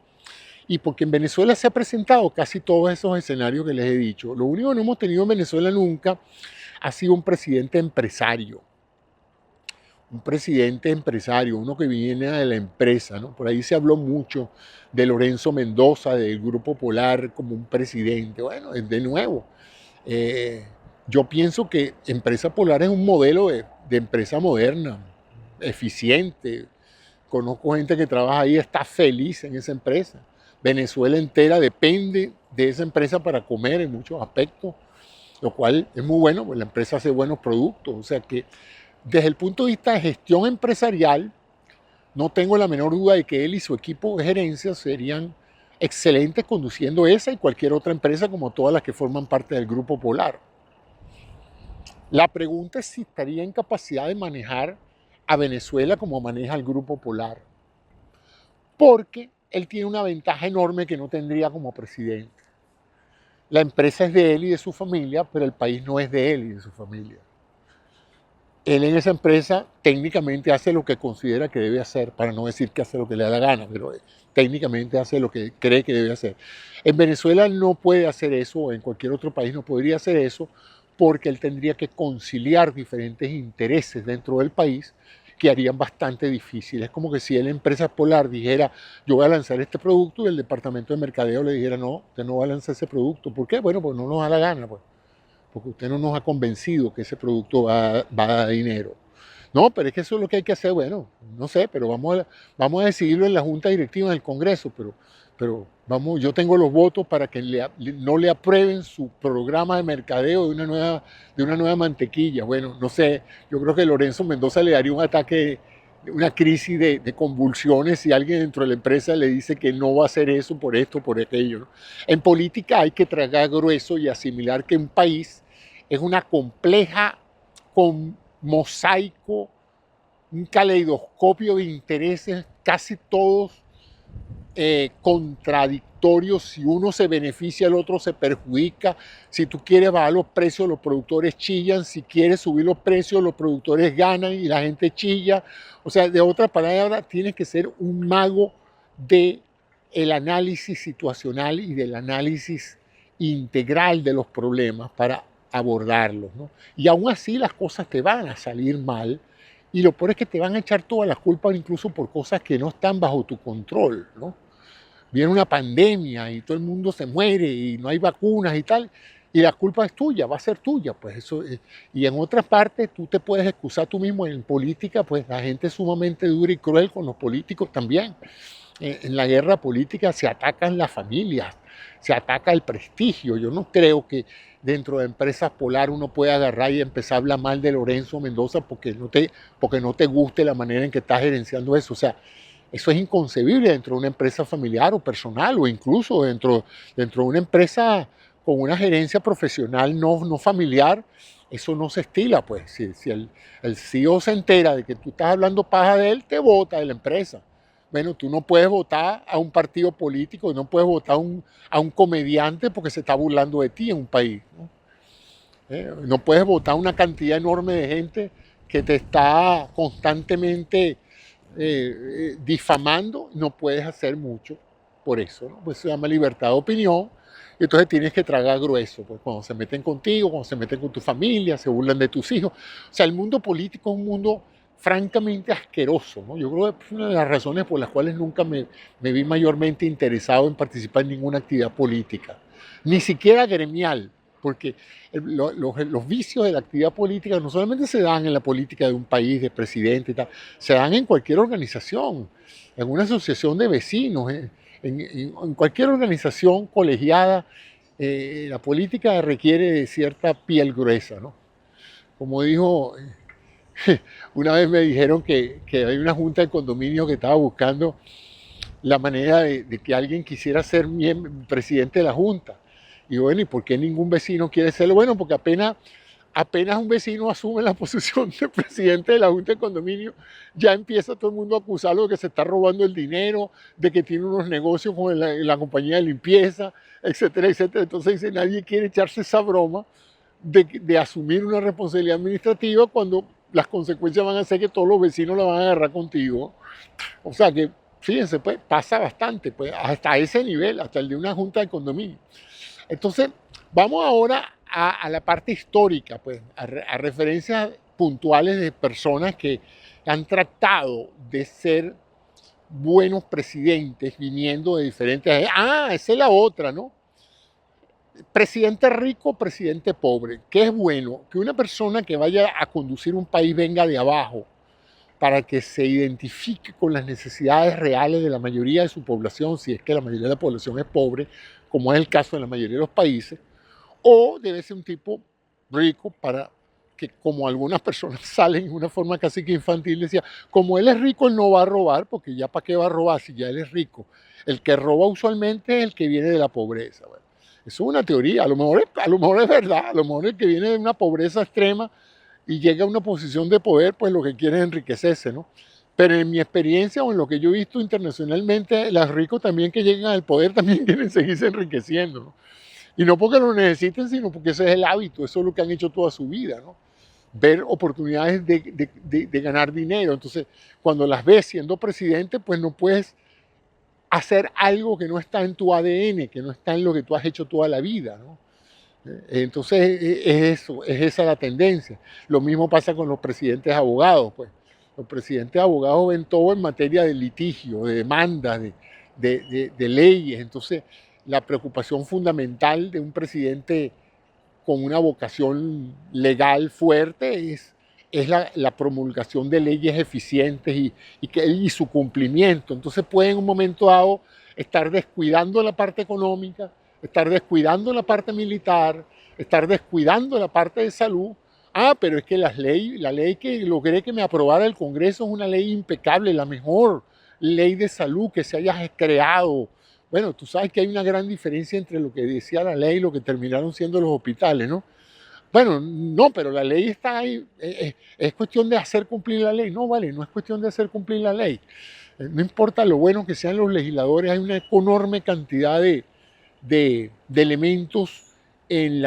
y porque en Venezuela se ha presentado casi todos esos escenarios que les he dicho. Lo único que no hemos tenido en Venezuela nunca ha sido un presidente empresario. Un presidente empresario, uno que viene de la empresa, ¿no? Por ahí se habló mucho de Lorenzo Mendoza, del Grupo Polar, como un presidente. Bueno, de nuevo, yo pienso que Empresa Polar es un modelo de empresa moderna, eficiente. Conozco gente que trabaja ahí, está feliz en esa empresa. Venezuela entera depende de esa empresa para comer en muchos aspectos, lo cual es muy bueno, porque la empresa hace buenos productos. O sea que desde el punto de vista de gestión empresarial, no tengo la menor duda de que él y su equipo de gerencia serían excelentes conduciendo esa y cualquier otra empresa, como todas las que forman parte del Grupo Polar. La pregunta es si estaría en capacidad de manejar a Venezuela como maneja el Grupo Polar, porque él tiene una ventaja enorme que no tendría como presidente. La empresa es de él y de su familia, pero el país no es de él y de su familia. Él en esa empresa técnicamente hace lo que considera que debe hacer, para no decir que hace lo que le da la gana, pero técnicamente hace lo que cree que debe hacer. En Venezuela no puede hacer eso, o en cualquier otro país no podría hacer eso, porque él tendría que conciliar diferentes intereses dentro del país que harían bastante difícil. Es como que si él, empresa Polar, dijera, yo voy a lanzar este producto, y el departamento de mercadeo le dijera, no, usted no va a lanzar ese producto. ¿Por qué? Bueno, pues no nos da la gana, pues, porque usted no nos ha convencido que ese producto va a dar dinero. No, pero es que eso es lo que hay que hacer. Bueno, no sé, pero vamos a decidirlo en la Junta Directiva del Congreso, pero vamos, yo tengo los votos para que no le aprueben su programa de mercadeo de una nueva mantequilla. Bueno, no sé, yo creo que Lorenzo Mendoza le daría un ataque, una crisis de convulsiones si alguien dentro de la empresa le dice que no va a hacer eso por esto, por aquello, ¿no? En política hay que tragar grueso y asimilar que un país es una compleja con mosaico, un caleidoscopio de intereses, casi todos contradictorios. Si uno se beneficia, el otro se perjudica. Si tú quieres bajar los precios, los productores chillan. Si quieres subir los precios, los productores ganan y la gente chilla. O sea, de otra palabra, tienes que ser un mago del análisis situacional y del análisis integral de los problemas para abordarlos, ¿no? Y aún así las cosas te van a salir mal y lo peor es que te van a echar toda la culpa incluso por cosas que no están bajo tu control, ¿no? Viene una pandemia y todo el mundo se muere y no hay vacunas y tal, y la culpa es tuya, va a ser tuya, pues eso. Y en otras partes tú te puedes excusar tú mismo. En política, pues la gente es sumamente dura y cruel con los políticos también. En la guerra política se atacan las familias, se ataca el prestigio. Yo no creo que dentro de Empresas Polar uno pueda agarrar y empezar a hablar mal de Lorenzo Mendoza porque no te guste la manera en que estás gerenciando eso. O sea, eso es inconcebible dentro de una empresa familiar o personal o incluso dentro de una empresa con una gerencia profesional no familiar. Eso no se estila, pues. Si el CEO se entera de que tú estás hablando paja de él, te bota de la empresa. Bueno, tú no puedes votar a un partido político, no puedes votar a un comediante porque se está burlando de ti en un país, ¿no? No puedes votar a una cantidad enorme de gente que te está constantemente difamando, no puedes hacer mucho por eso, ¿no? Pues se llama libertad de opinión, y entonces tienes que tragar grueso, pues cuando se meten contigo, cuando se meten con tu familia, se burlan de tus hijos. O sea, el mundo político es un mundo francamente asqueroso, ¿no? Yo creo que es una de las razones por las cuales nunca me vi mayormente interesado en participar en ninguna actividad política, ni siquiera gremial, porque los vicios de la actividad política no solamente se dan en la política de un país, de presidente y tal, se dan en cualquier organización, en una asociación de vecinos, en cualquier organización colegiada. La política requiere de cierta piel gruesa, ¿no? Como dijo, una vez me dijeron que hay una junta de condominio que estaba buscando la manera de que alguien quisiera ser presidente de la junta. Y bueno, ¿y por qué ningún vecino quiere serlo? Bueno, porque apenas un vecino asume la posición de presidente de la junta de condominio, ya empieza todo el mundo a acusarlo de que se está robando el dinero, de que tiene unos negocios con la compañía de limpieza, etcétera, etcétera. Entonces dice, nadie quiere echarse esa broma de asumir una responsabilidad administrativa cuando las consecuencias van a ser que todos los vecinos la van a agarrar contigo. O sea que, fíjense, pues pasa bastante, pues hasta ese nivel, hasta el de una junta de condominio. Entonces, vamos ahora a la parte histórica, pues, a referencias puntuales de personas que han tratado de ser buenos presidentes viniendo de diferentes... esa es la otra, ¿no? Presidente rico, presidente pobre. ¿Qué es bueno? Que una persona que vaya a conducir un país venga de abajo para que se identifique con las necesidades reales de la mayoría de su población, si es que la mayoría de la población es pobre, como es el caso en la mayoría de los países, o debe ser un tipo rico para que, como algunas personas salen en una forma casi que infantil, decía, como él es rico, él no va a robar, porque ya para qué va a robar si ya él es rico. El que roba usualmente es el que viene de la pobreza. Bueno, eso es una teoría, a lo mejor es verdad, a lo mejor el que viene de una pobreza extrema y llega a una posición de poder, pues lo que quiere es enriquecerse, ¿no? Pero en mi experiencia o en lo que yo he visto internacionalmente, los ricos también que llegan al poder también quieren seguirse enriqueciendo, ¿no? Y no porque lo necesiten, sino porque ese es el hábito, eso es lo que han hecho toda su vida, ¿no? Ver oportunidades de ganar dinero. Entonces, cuando las ves siendo presidente, pues no puedes hacer algo que no está en tu ADN, que no está en lo que tú has hecho toda la vida, ¿no? Entonces es eso, es esa la tendencia. Lo mismo pasa con los presidentes abogados, pues. Los presidentes abogados ven todo en materia de litigio, de demandas, de leyes. Entonces, la preocupación fundamental de un presidente con una vocación legal fuerte es la promulgación de leyes eficientes y su cumplimiento. Entonces puede en un momento dado estar descuidando la parte económica, estar descuidando la parte militar, estar descuidando la parte de salud. Pero es que la ley que logré que me aprobara el Congreso es una ley impecable, la mejor ley de salud que se haya creado. Bueno, tú sabes que hay una gran diferencia entre lo que decía la ley y lo que terminaron siendo los hospitales, ¿no? Bueno, no, pero la ley está ahí, es cuestión de hacer cumplir la ley. No, vale, no es cuestión de hacer cumplir la ley. No importa lo bueno que sean los legisladores, hay una enorme cantidad de elementos en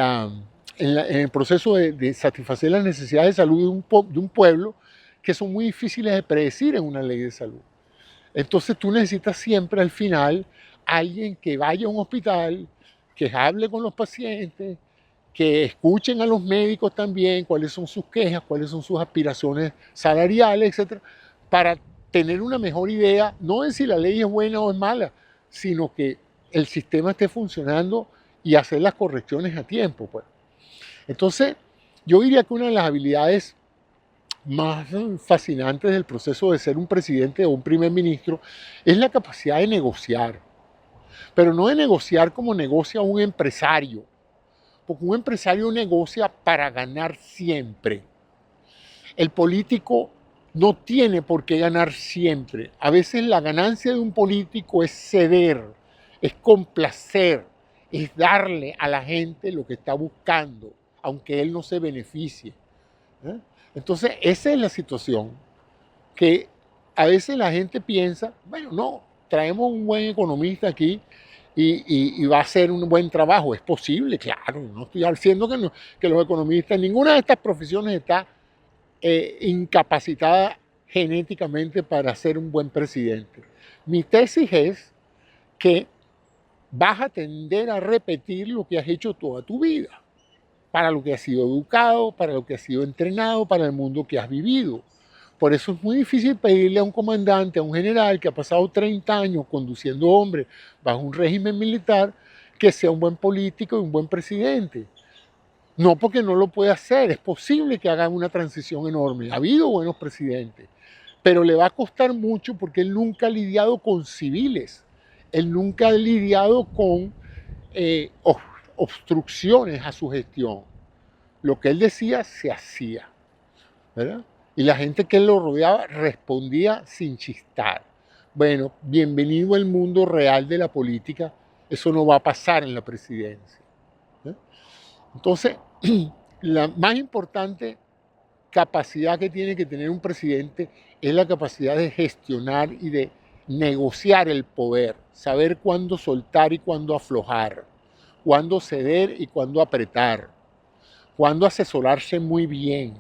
el proceso de satisfacer las necesidades de salud de un pueblo que son muy difíciles de predecir en una ley de salud. Entonces tú necesitas siempre al final alguien que vaya a un hospital, que hable con los pacientes, que escuchen a los médicos también cuáles son sus quejas, cuáles son sus aspiraciones salariales, etcétera, para tener una mejor idea, no de si la ley es buena o es mala, sino que el sistema esté funcionando y hacer las correcciones a tiempo, pues. Entonces, yo diría que una de las habilidades más fascinantes del proceso de ser un presidente o un primer ministro es la capacidad de negociar, pero no de negociar como negocia un empresario, porque un empresario negocia para ganar siempre. El político no tiene por qué ganar siempre. A veces la ganancia de un político es ceder, es complacer, es darle a la gente lo que está buscando, aunque él no se beneficie. Entonces, esa es la situación que a veces la gente piensa, bueno, no, traemos un buen economista aquí y va a hacer un buen trabajo. Es posible, claro, no estoy diciendo que los economistas, ninguna de estas profesiones está incapacitada genéticamente para ser un buen presidente. Mi tesis es que vas a tender a repetir lo que has hecho toda tu vida, para lo que has sido educado, para lo que has sido entrenado, para el mundo que has vivido. Por eso es muy difícil pedirle a un comandante, a un general que ha pasado 30 años conduciendo hombres bajo un régimen militar, que sea un buen político y un buen presidente. No porque no lo pueda hacer, es posible que hagan una transición enorme. Ha habido buenos presidentes, pero le va a costar mucho porque él nunca ha lidiado con civiles, él nunca ha lidiado con obstrucciones a su gestión. Lo que él decía se hacía, ¿verdad? Y la gente que él lo rodeaba respondía sin chistar. Bueno, bienvenido al mundo real de la política, eso no va a pasar en la presidencia. Entonces, la más importante capacidad que tiene que tener un presidente es la capacidad de gestionar y de negociar el poder, saber cuándo soltar y cuándo aflojar, cuándo ceder y cuándo apretar, cuándo asesorarse muy bien.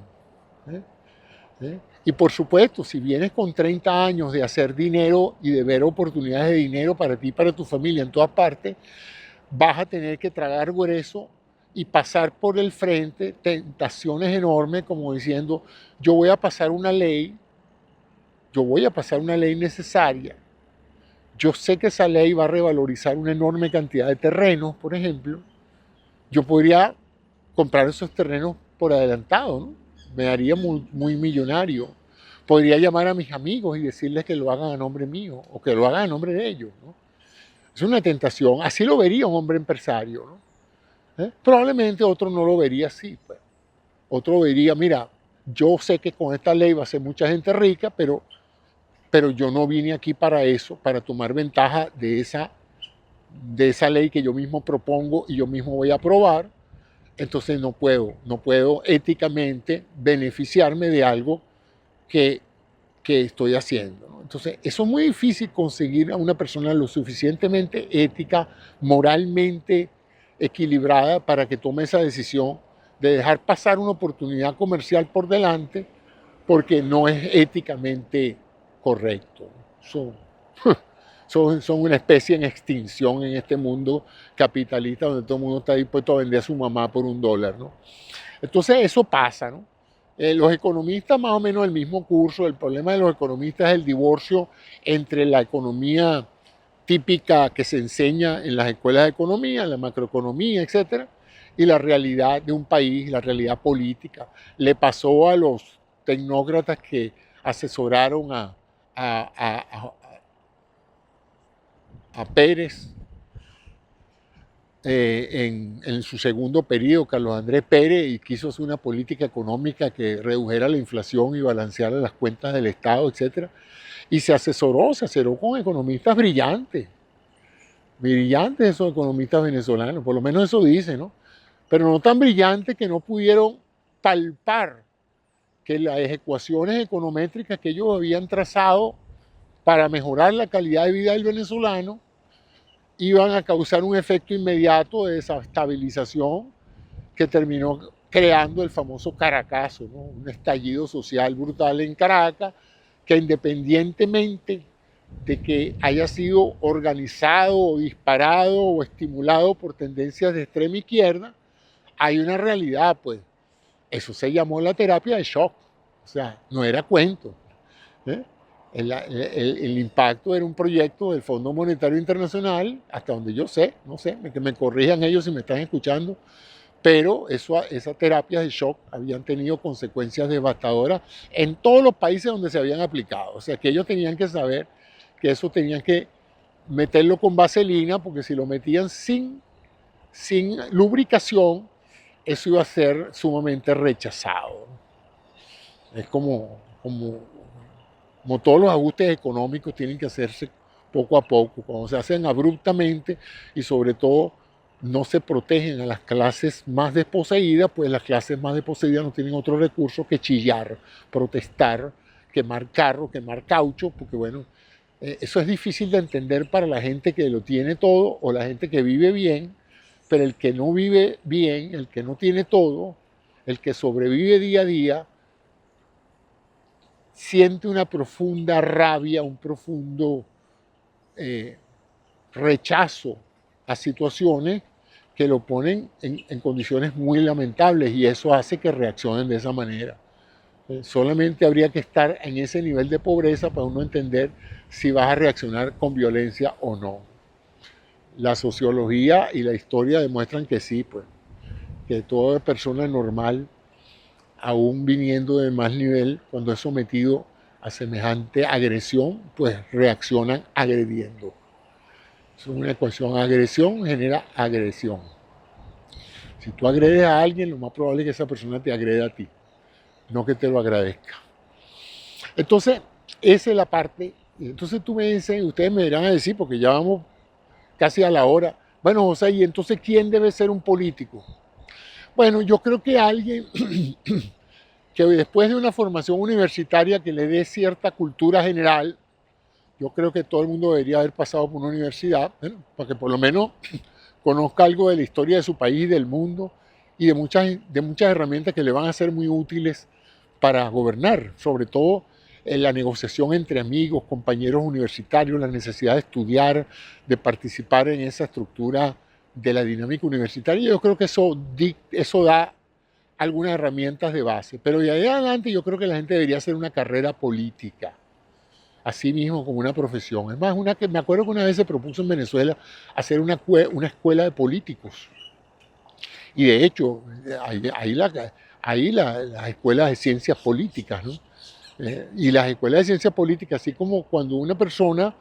Y por supuesto, si vienes con 30 años de hacer dinero y de ver oportunidades de dinero para ti y para tu familia en todas partes, vas a tener que tragar grueso y pasar por el frente tentaciones enormes como diciendo, yo voy a pasar una ley necesaria. Yo sé que esa ley va a revalorizar una enorme cantidad de terrenos, por ejemplo. Yo podría comprar esos terrenos por adelantado, ¿no? Me haría muy millonario. Podría llamar a mis amigos y decirles que lo hagan a nombre mío o que lo hagan a nombre de ellos, ¿no? Es una tentación. Así lo vería un hombre empresario, ¿no? Probablemente otro no lo vería así. Pues. Otro vería, mira, yo sé que con esta ley va a ser mucha gente rica, pero yo no vine aquí para eso, para tomar ventaja de esa ley que yo mismo propongo y yo mismo voy a aprobar. Entonces no puedo éticamente beneficiarme de algo que estoy haciendo, ¿no? Entonces, eso es muy difícil conseguir a una persona lo suficientemente ética, moralmente equilibrada para que tome esa decisión de dejar pasar una oportunidad comercial por delante porque no es éticamente correcto. Son una especie en extinción en este mundo capitalista donde todo el mundo está dispuesto a vender a su mamá por $1, ¿no? Entonces eso pasa, ¿no? Los economistas más o menos el mismo curso. El problema de los economistas es el divorcio entre la economía típica que se enseña en las escuelas de economía, la macroeconomía, etcétera, y la realidad de un país, la realidad política. Le pasó a los tecnócratas que asesoraron a Pérez en su segundo periodo, Carlos Andrés Pérez, y quiso hacer una política económica que redujera la inflación y balanceara las cuentas del Estado, etc. Y se asesoró con economistas brillantes esos economistas venezolanos, por lo menos eso dice, ¿no? Pero no tan brillantes que no pudieron palpar que las ecuaciones econométricas que ellos habían trazado para mejorar la calidad de vida del venezolano iban a causar un efecto inmediato de desestabilización que terminó creando el famoso Caracazo, ¿no? Un estallido social brutal en Caracas que independientemente de que haya sido organizado o disparado o estimulado por tendencias de extrema izquierda, hay una realidad, pues. Eso se llamó la terapia de shock, o sea, no era cuento. ¿Eh? El impacto era un proyecto del Fondo Monetario Internacional, hasta donde yo sé, no sé, que me corrijan ellos si me están escuchando, pero esas terapias de shock habían tenido consecuencias devastadoras en todos los países donde se habían aplicado. O sea, que ellos tenían que saber que eso tenían que meterlo con vaselina, porque si lo metían sin lubricación, eso iba a ser sumamente rechazado. Es como todos los ajustes económicos tienen que hacerse poco a poco. Cuando se hacen abruptamente y sobre todo no se protegen a las clases más desposeídas, pues las clases más desposeídas no tienen otro recurso que chillar, protestar, quemar carro, quemar caucho, porque bueno, eso es difícil de entender para la gente que lo tiene todo o la gente que vive bien, pero el que no vive bien, el que no tiene todo, el que sobrevive día a día, siente una profunda rabia, un profundo rechazo a situaciones que lo ponen en condiciones muy lamentables y eso hace que reaccionen de esa manera. Solamente habría que estar en ese nivel de pobreza para uno entender si vas a reaccionar con violencia o no. La sociología y la historia demuestran que sí, pues, que toda persona normal, aún viniendo de más nivel, cuando es sometido a semejante agresión, pues reaccionan agrediendo. Es una ecuación, agresión genera agresión. Si tú agredes a alguien, lo más probable es que esa persona te agreda a ti, no que te lo agradezca. Entonces, esa es la parte. Entonces tú me dices, ustedes me dirán a decir, porque ya vamos casi a la hora, bueno, José, ¿y entonces quién debe ser un político? Bueno, yo creo que alguien que después de una formación universitaria que le dé cierta cultura general, yo creo que todo el mundo debería haber pasado por una universidad, bueno, para que por lo menos conozca algo de la historia de su país, del mundo y de muchas herramientas que le van a ser muy útiles para gobernar, sobre todo en la negociación entre amigos, compañeros universitarios, la necesidad de estudiar, de participar en esa estructura de la dinámica universitaria. Yo creo que eso da algunas herramientas de base, pero de ahí adelante yo creo que la gente debería hacer una carrera política, así mismo como una profesión. Es más, me acuerdo que una vez se propuso en Venezuela hacer una escuela de políticos. Y de hecho, las escuelas de ciencias políticas, ¿no? Y las escuelas de ciencias políticas, así como cuando una persona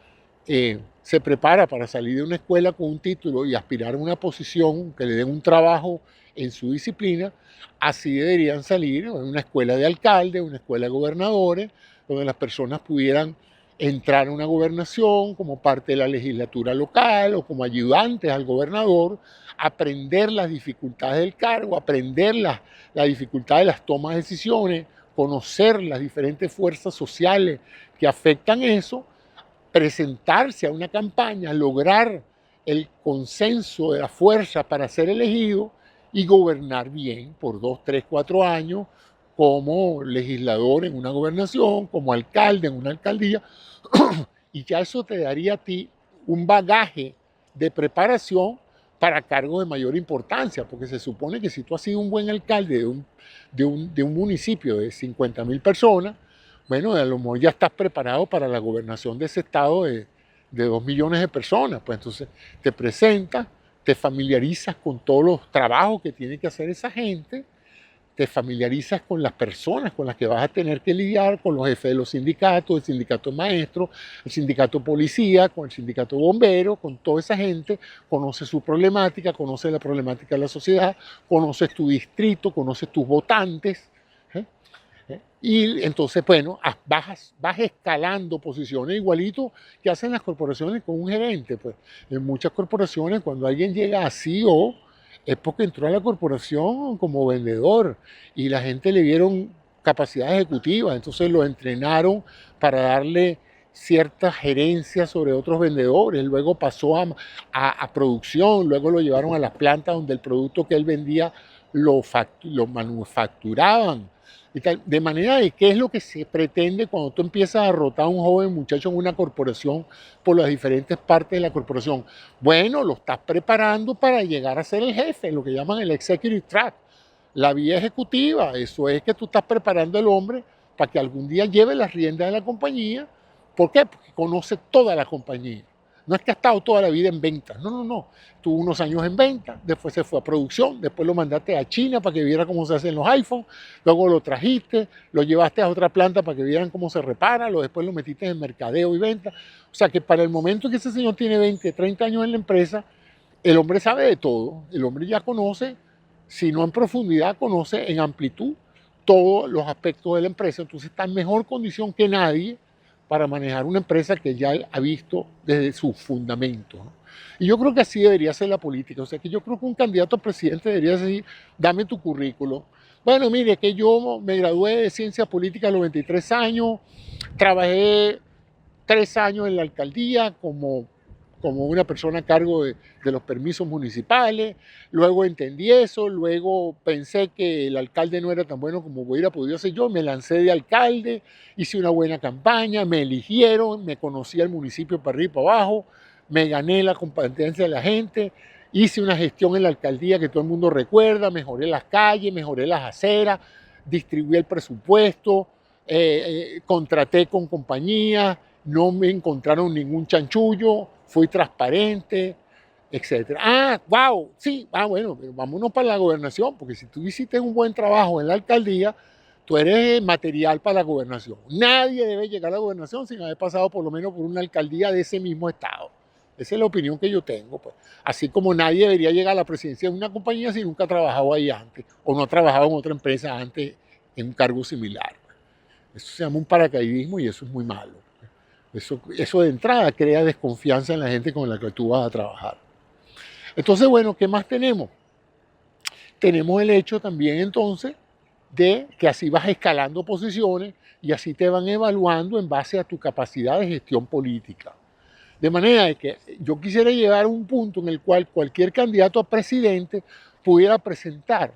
se prepara para salir de una escuela con un título y aspirar a una posición, que le den un trabajo en su disciplina, así deberían salir en una escuela de alcaldes, una escuela de gobernadores, donde las personas pudieran entrar a una gobernación como parte de la legislatura local o como ayudantes al gobernador, aprender las dificultades del cargo, aprender la dificultad de las tomas de decisiones, conocer las diferentes fuerzas sociales que afectan eso, presentarse a una campaña, lograr el consenso de la fuerza para ser elegido y gobernar bien por 2, 3, 4 años como legislador en una gobernación, como alcalde en una alcaldía, y ya eso te daría a ti un bagaje de preparación para cargos de mayor importancia, porque se supone que si tú has sido un buen alcalde de un municipio de 50.000 personas, bueno, a lo mejor ya estás preparado para la gobernación de ese estado de 2 millones de personas. Pues entonces te presentas, te familiarizas con todos los trabajos que tiene que hacer esa gente, te familiarizas con las personas con las que vas a tener que lidiar, con los jefes de los sindicatos, el sindicato de maestros, el sindicato de policía, con el sindicato de bomberos, con toda esa gente, conoces su problemática, conoces la problemática de la sociedad, conoces tu distrito, conoces tus votantes. Y entonces, bueno, vas escalando posiciones igualito que hacen las corporaciones con un gerente. Pues en muchas corporaciones, cuando alguien llega a CEO, es porque entró a la corporación como vendedor y la gente le dieron capacidad ejecutiva, entonces lo entrenaron para darle cierta gerencia sobre otros vendedores, luego pasó a producción, luego lo llevaron a las plantas donde el producto que él vendía lo manufacturaban. Y tal, de manera de qué es lo que se pretende cuando tú empiezas a rotar a un joven muchacho en una corporación por las diferentes partes de la corporación. Bueno, lo estás preparando para llegar a ser el jefe, lo que llaman el executive track, la vía ejecutiva. Eso es que tú estás preparando al hombre para que algún día lleve las riendas de la compañía. ¿Por qué? Porque conoce toda la compañía. No es que ha estado toda la vida en ventas, no. Tuvo unos años en venta, después se fue a producción, después lo mandaste a China para que viera cómo se hacen los iPhones, luego lo trajiste, lo llevaste a otra planta para que vieran cómo se repara, después lo metiste en mercadeo y venta. O sea que para el momento que ese señor tiene 20, 30 años en la empresa, el hombre sabe de todo, el hombre ya conoce, si no en profundidad, conoce en amplitud todos los aspectos de la empresa, entonces está en mejor condición que nadie para manejar una empresa que ya ha visto desde sus fundamentos, ¿no? Y yo creo que así debería ser la política. O sea, que yo creo que un candidato a presidente debería decir, dame tu currículo. Bueno, mire, que yo me gradué de Ciencias Políticas a los 23 años, trabajé 3 años en la alcaldía como como una persona a cargo de los permisos municipales. Luego entendí eso, luego pensé que el alcalde no era tan bueno como hubiera podido ser yo, me lancé de alcalde, hice una buena campaña, me eligieron, me conocí al municipio para arriba y para abajo, me gané la competencia de la gente, hice una gestión en la alcaldía que todo el mundo recuerda, mejoré las calles, mejoré las aceras, distribuí el presupuesto, contraté con compañías, no me encontraron ningún chanchullo, fui transparente, etcétera. Ah, wow, sí, bueno, pero vámonos para la gobernación, porque si tú hiciste un buen trabajo en la alcaldía, tú eres material para la gobernación. Nadie debe llegar a la gobernación sin haber pasado por lo menos por una alcaldía de ese mismo estado. Esa es la opinión que yo tengo, pues. Así como nadie debería llegar a la presidencia de una compañía si nunca ha trabajado ahí antes o no ha trabajado en otra empresa antes en un cargo similar. Eso se llama un paracaidismo y eso es muy malo. Eso de entrada crea desconfianza en la gente con la que tú vas a trabajar. Entonces, bueno, ¿qué más tenemos? Tenemos el hecho también entonces de que así vas escalando posiciones y así te van evaluando en base a tu capacidad de gestión política. De manera que yo quisiera llegar a un punto en el cual cualquier candidato a presidente pudiera presentar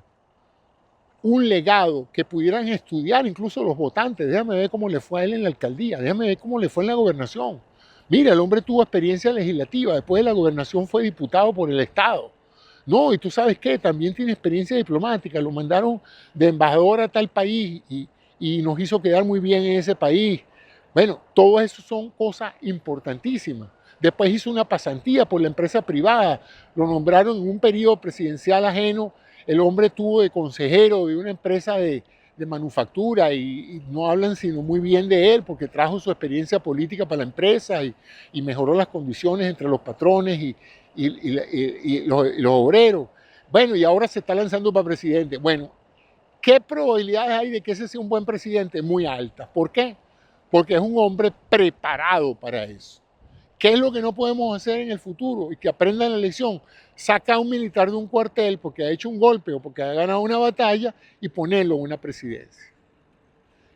un legado que pudieran estudiar incluso los votantes. Déjame ver cómo le fue a él en la alcaldía, déjame ver cómo le fue en la gobernación. Mira, el hombre tuvo experiencia legislativa, después de la gobernación fue diputado por el Estado. No, y tú sabes qué, también tiene experiencia diplomática, lo mandaron de embajador a tal país y nos hizo quedar muy bien en ese país. Bueno, todo eso son cosas importantísimas. Después hizo una pasantía por la empresa privada, lo nombraron en un periodo presidencial ajeno. El hombre estuvo de consejero de una empresa de manufactura y no hablan sino muy bien de él porque trajo su experiencia política para la empresa y mejoró las condiciones entre los patrones y los obreros. Bueno, y ahora se está lanzando para presidente. Bueno, ¿qué probabilidades hay de que ese sea un buen presidente? Muy altas. ¿Por qué? Porque es un hombre preparado para eso. ¿Qué es lo que no podemos hacer en el futuro? Y que aprendan la lección. Saca a un militar de un cuartel porque ha hecho un golpe o porque ha ganado una batalla y ponerlo en una presidencia.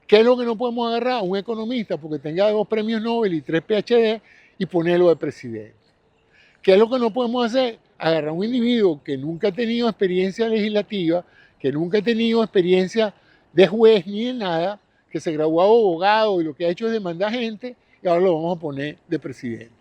¿Qué es lo que no podemos agarrar? Un economista porque tenga 2 premios Nobel y 3 PhD y ponerlo de presidente. ¿Qué es lo que no podemos hacer? Agarrar a un individuo que nunca ha tenido experiencia legislativa, que nunca ha tenido experiencia de juez ni de nada, que se graduó abogado y lo que ha hecho es demandar gente y ahora lo vamos a poner de presidente.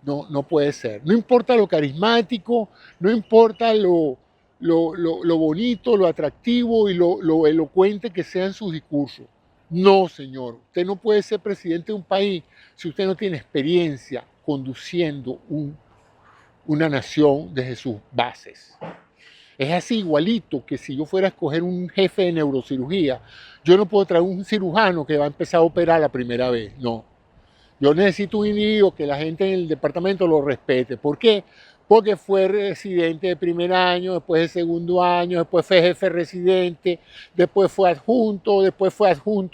No, no puede ser. No importa lo carismático, no importa lo bonito, lo atractivo y lo elocuente que sean sus discursos. No, señor. Usted no puede ser presidente de un país si usted no tiene experiencia conduciendo una nación desde sus bases. Es así igualito que si yo fuera a escoger un jefe de neurocirugía, yo no puedo traer un cirujano que va a empezar a operar la primera vez, no. Yo necesito un individuo que la gente en el departamento lo respete. ¿Por qué? Porque fue residente de primer año, después de segundo año, después fue jefe residente, después fue adjunto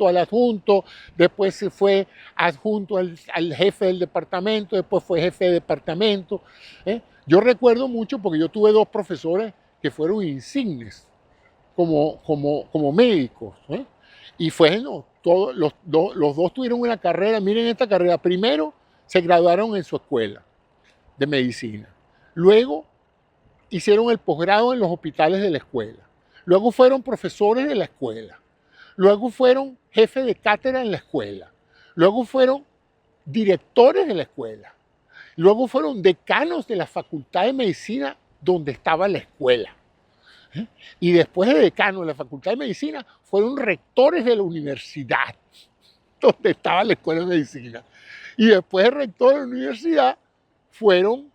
al adjunto, después se fue adjunto al jefe del departamento, después fue jefe de departamento. Yo recuerdo mucho porque yo tuve 2 profesores que fueron insignes como médicos. Y bueno, los dos tuvieron una carrera, miren esta carrera, primero se graduaron en su escuela de medicina, luego hicieron el posgrado en los hospitales de la escuela, luego fueron profesores de la escuela, luego fueron jefes de cátedra en la escuela, luego fueron directores de la escuela, luego fueron decanos de la Facultad de Medicina donde estaba la escuela. Y después de decano de la Facultad de Medicina, fueron rectores de la universidad, donde estaba la Escuela de Medicina. Y después de rector de la universidad, fueron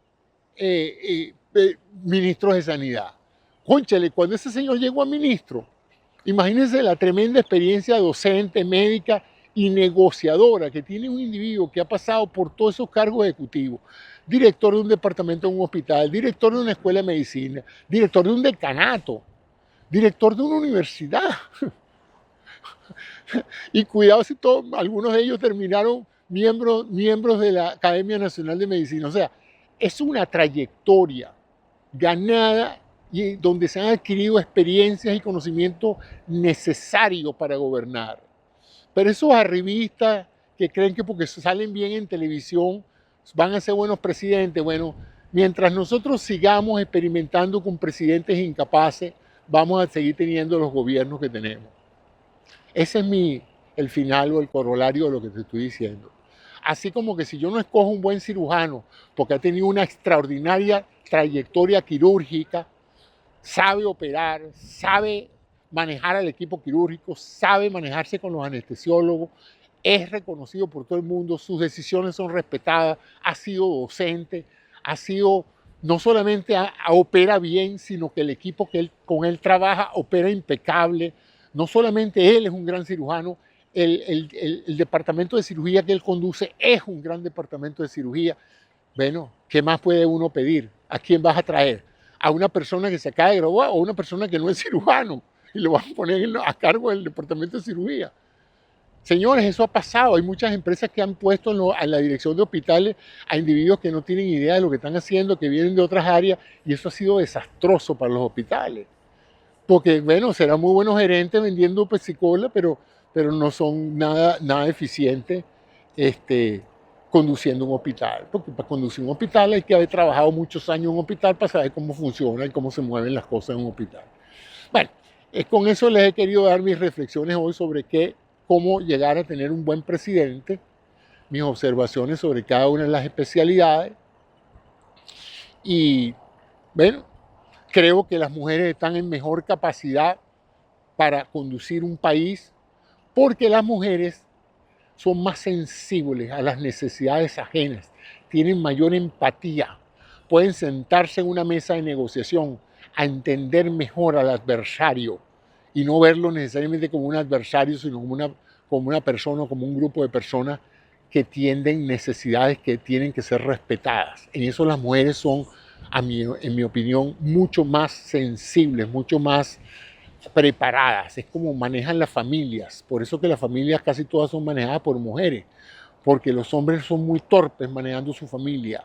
ministros de Sanidad. Cónchale, cuando ese señor llegó a ministro, imagínense la tremenda experiencia docente, médica y negociadora que tiene un individuo que ha pasado por todos esos cargos ejecutivos. Director de un departamento de un hospital, director de una escuela de medicina, director de un decanato, director de una universidad. Y cuidado si algunos de ellos terminaron miembros de la Academia Nacional de Medicina. O sea, es una trayectoria ganada y donde se han adquirido experiencias y conocimientos necesarios para gobernar. Pero esos arribistas que creen que porque salen bien en televisión van a ser buenos presidentes. Bueno, mientras nosotros sigamos experimentando con presidentes incapaces, vamos a seguir teniendo los gobiernos que tenemos. Ese es el final o el corolario de lo que te estoy diciendo. Así como que si yo no escojo un buen cirujano porque ha tenido una extraordinaria trayectoria quirúrgica, sabe operar, sabe manejar al equipo quirúrgico, sabe manejarse con los anestesiólogos, es reconocido por todo el mundo, sus decisiones son respetadas, ha sido docente, no solamente opera bien, sino que el equipo que con él trabaja opera impecable. No solamente él es un gran cirujano, el departamento de cirugía que él conduce es un gran departamento de cirugía. Bueno, ¿qué más puede uno pedir? ¿A quién vas a traer? ¿A una persona que se acaba de graduar o a una persona que no es cirujano? Y lo vas a poner a cargo del departamento de cirugía. Señores, eso ha pasado. Hay muchas empresas que han puesto en la dirección de hospitales a individuos que no tienen idea de lo que están haciendo, que vienen de otras áreas, y eso ha sido desastroso para los hospitales. Porque, bueno, serán muy buenos gerentes vendiendo pesicola, pero no son nada eficientes conduciendo un hospital. Porque para conducir un hospital hay que haber trabajado muchos años en un hospital para saber cómo funciona y cómo se mueven las cosas en un hospital. Bueno, con eso les he querido dar mis reflexiones hoy sobre cómo llegar a tener un buen presidente, mis observaciones sobre cada una de las especialidades. Y, bueno, creo que las mujeres están en mejor capacidad para conducir un país porque las mujeres son más sensibles a las necesidades ajenas, tienen mayor empatía, pueden sentarse en una mesa de negociación a entender mejor al adversario y no verlo necesariamente como un adversario, sino como una persona o como un grupo de personas que tienen necesidades que tienen que ser respetadas. En eso las mujeres son, en mi opinión, mucho más sensibles, mucho más preparadas. Es como manejan las familias. Por eso que las familias casi todas son manejadas por mujeres, porque los hombres son muy torpes manejando su familia.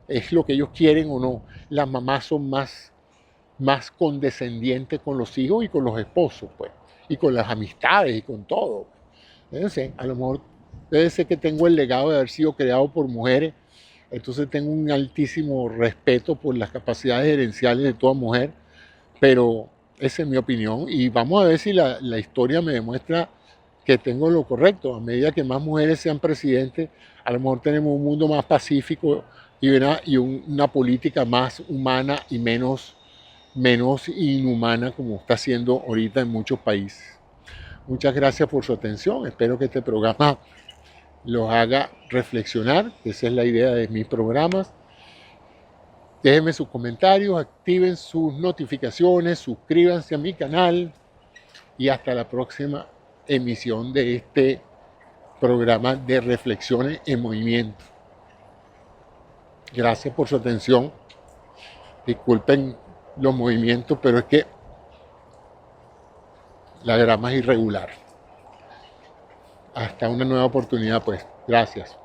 Es lo que ellos quieren o no. Las mamás son más condescendientes con los hijos y con los esposos, pues, y con las amistades y con todo. Entonces, a lo mejor debe ser que tengo el legado de haber sido creado por mujeres, entonces tengo un altísimo respeto por las capacidades gerenciales de toda mujer, pero esa es mi opinión y vamos a ver si la historia me demuestra que tengo lo correcto. A medida que más mujeres sean presidentes, a lo mejor tenemos un mundo más pacífico y una política más humana y menos inhumana como está siendo ahorita en muchos países. Muchas gracias por su atención. Espero que este programa los haga reflexionar. Esa es la idea de mis programas. Déjenme sus comentarios, activen sus notificaciones, suscríbanse a mi canal y hasta la próxima emisión de este programa de reflexiones en movimiento. Gracias por su atención. Disculpen los movimientos, pero es que la grama es irregular. Hasta una nueva oportunidad, pues. Gracias.